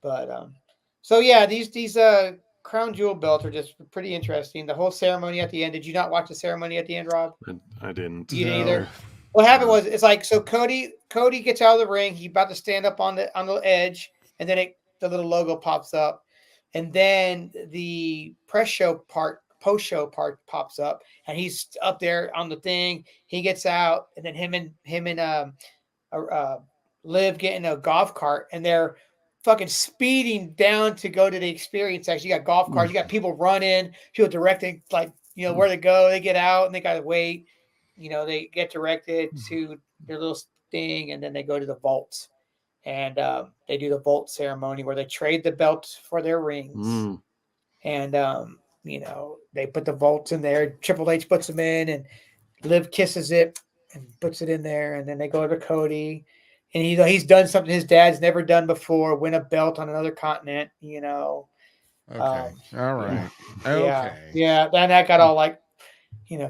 But so yeah, these crown jewel belts are just pretty interesting. The whole ceremony at the end. Did you not watch the ceremony at the end, Rob? I didn't. You didn't either. What happened was it's like so Cody gets out of the ring. He's about to stand up on the edge, and then the little logo pops up, and then the post show part pops up, and he's up there on the thing. He gets out, and then him and Liv get in a golf cart, and they're fucking speeding down to go to the experience section. You got golf carts, you got people running, people directing like where to go. They get out and they gotta wait. They get directed to their little thing, and then they go to the vaults, and they do the vault ceremony where they trade the belts for their rings, and they put the vaults in there. Triple H puts them in, and Liv kisses it and puts it in there, and then they go to Cody. And he's done something his dad's never done before, win a belt on another continent, Okay. All right. Yeah. Okay. Yeah. Then that got all like,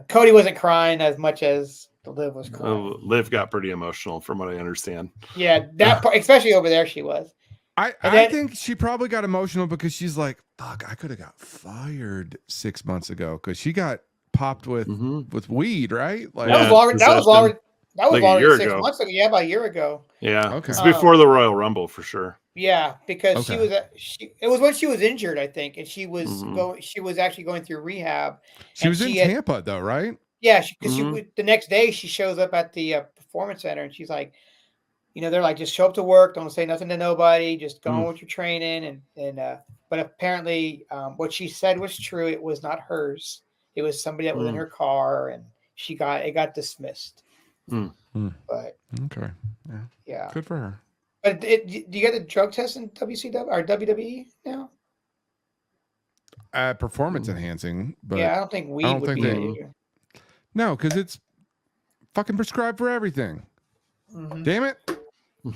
Cody wasn't crying as much as Liv was crying. Liv got pretty emotional from what I understand. Yeah. That part, especially over there, she was. I think she probably got emotional because she's like, fuck, I could have got fired 6 months ago because she got popped with weed, right? Like that was like already 6 ago. months ago. Yeah, about a year ago. Yeah. Okay. It's before the Royal Rumble for sure. Yeah, because it was when she was injured, I think, and she was she was actually going through rehab. She was in Tampa though, right? Yeah, because the next day she shows up at the performance center, and she's like, they're like, just show up to work, don't say nothing to nobody, just go on with your training, and but apparently what she said was true. It was not hers. It was somebody that was in her car, and it got dismissed. But okay, yeah, good for her. But do you get a drug test in WCW or WWE now? Performance enhancing, but yeah, I don't think weed would be. No, because it's fucking prescribed for everything. Damn it! I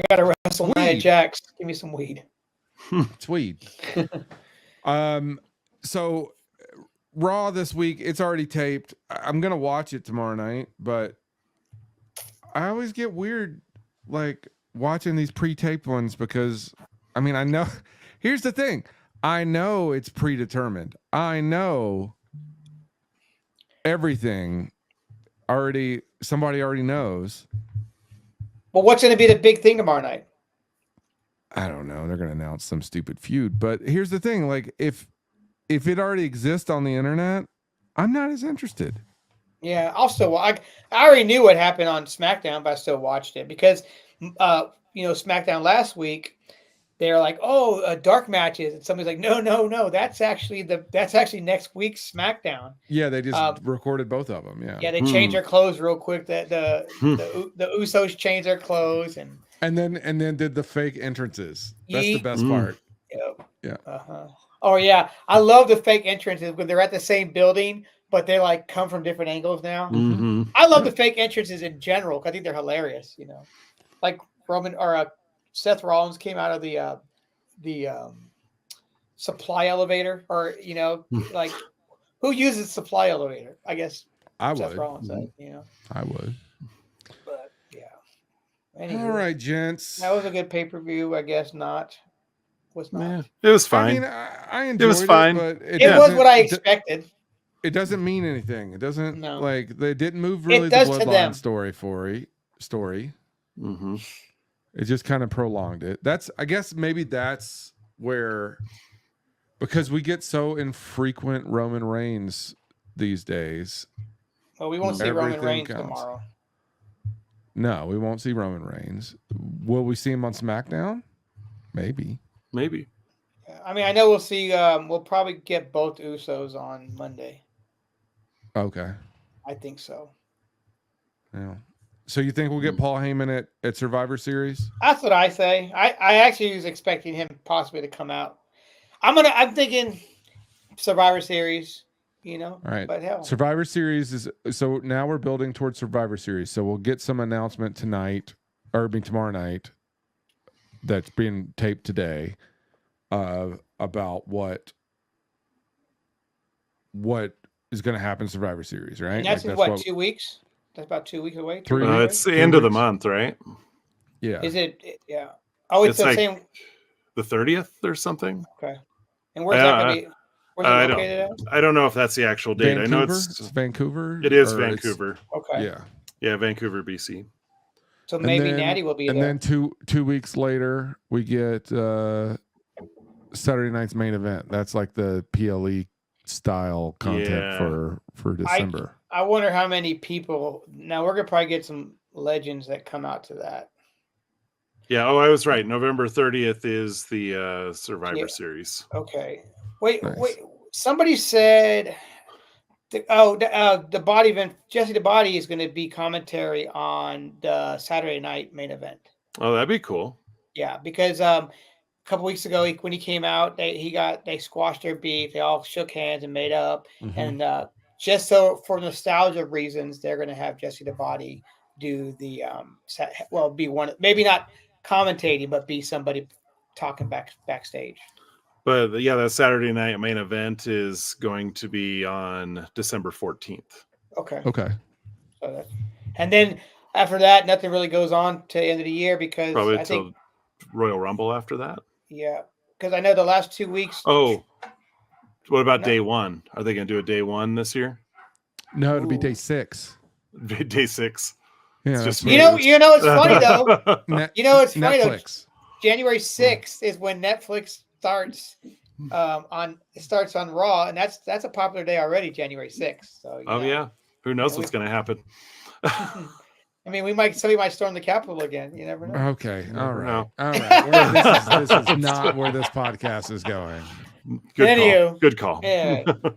got to wrestle Nia Jax. Give me some weed. It's weed. So Raw this week, it's already taped. I'm gonna watch it tomorrow night, but I always get weird like watching these pre-taped ones because I know here's the thing. I know it's predetermined. I know everything somebody already knows. Well, what's going to be the big thing tomorrow night? I don't know. They're going to announce some stupid feud, but here's the thing. Like if it already exists on the internet, I'm not as interested. Yeah, I'll still. I already knew what happened on SmackDown, but I still watched it because, SmackDown last week, they're like, "Oh, dark matches," and somebody's like, "No, that's actually next week's SmackDown." Yeah, they just recorded both of them. Yeah, they changed their clothes real quick. The Usos changed their clothes and then did the fake entrances. That's the best part. Yep. Yeah. Oh yeah, I love the fake entrances when they're at the same building, but they like come from different angles now. I love the fake entrances in general because I think they're hilarious. Like Roman or Seth Rollins came out of the supply elevator, or like who uses supply elevator? I guess I Seth would. Rollins, I would. But yeah. Anyway, all right, gents. that was a good pay-per-view. I guess not. Was not. Yeah, it was fine. I enjoyed it. Was fine. But it was what I expected. It doesn't mean anything. It doesn't like they didn't move really the bloodline story. It just kind of prolonged it. I guess maybe that's where, because we get so infrequent Roman Reigns these days. Well, we won't see Roman Reigns tomorrow. No, we won't see Roman Reigns. Will we see him on SmackDown? Maybe. I know we'll see. We'll probably get both Usos on Monday. Okay. I think so. Yeah. So you think we'll get Paul Heyman at Survivor Series? That's what I say. I actually was expecting him possibly to come out. I'm thinking Survivor Series, you know. All right. But hell, Survivor Series is so now we're building towards Survivor Series. So we'll get some announcement tonight, or I mean tomorrow night, that's being taped today, about what is going to happen in Survivor Series, right? and that's in what 2 weeks? That's about 2 weeks away. 3 weeks? It's the end of the month, right? Yeah. Is it? Yeah. Oh, it's the like same. The 30th or something. Okay. And where's that going to be? Where's it located at? I don't know if that's the actual date. Vancouver? I know it's Vancouver. It is Vancouver. Okay. Yeah. Yeah, Vancouver, BC. So maybe Natty will be and there. then two weeks later, we get Saturday night's main event. That's like the PLE style content for December. I wonder how many people. Now we're gonna probably get some legends that come out to that. Yeah. Oh, I was right. November 30th is the Survivor Series. Okay. Wait. Nice. Wait. Somebody said. The body event. Jesse the Body is going to be commentary on the Saturday night main event. Oh, that'd be cool. Yeah, because a couple weeks ago when he came out, they squashed their beef. They all shook hands and made up. Mm-hmm. And just so for nostalgia reasons, they're going to have Jesse the Body do the be one, maybe not commentating, but be somebody talking backstage. But yeah, that Saturday night main event is going to be on December 14th. Okay. So and then after that, nothing really goes on to the end of the year because probably I think Royal Rumble after that. Yeah, because I know the last 2 weeks. Oh, what about day one? Are they going to do a day one this year? No, it'll be day 6. Day 6. Yeah, it's you know, it's funny though. It's funny Netflix. though. January 6th is when Netflix starts on Raw, and that's a popular day already, January 6th. So yeah, who knows what's going to happen? I mean, somebody might storm the Capitol again. You never know. Okay, all right. This is not where this podcast is going. Good call. Yeah. All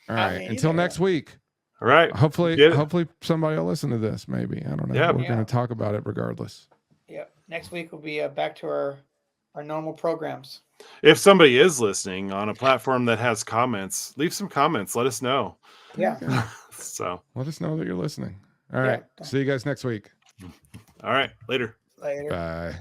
right. Until next week. All right. Hopefully somebody will listen to this. Maybe, I don't know. Yeah. We're going to talk about it regardless. Yeah. Next week will be back to our normal programs. If somebody is listening on a platform that has comments, leave some comments. Let us know. Yeah. So let us know that you're listening. All right. See you guys next week. All right. Later. Later. Bye.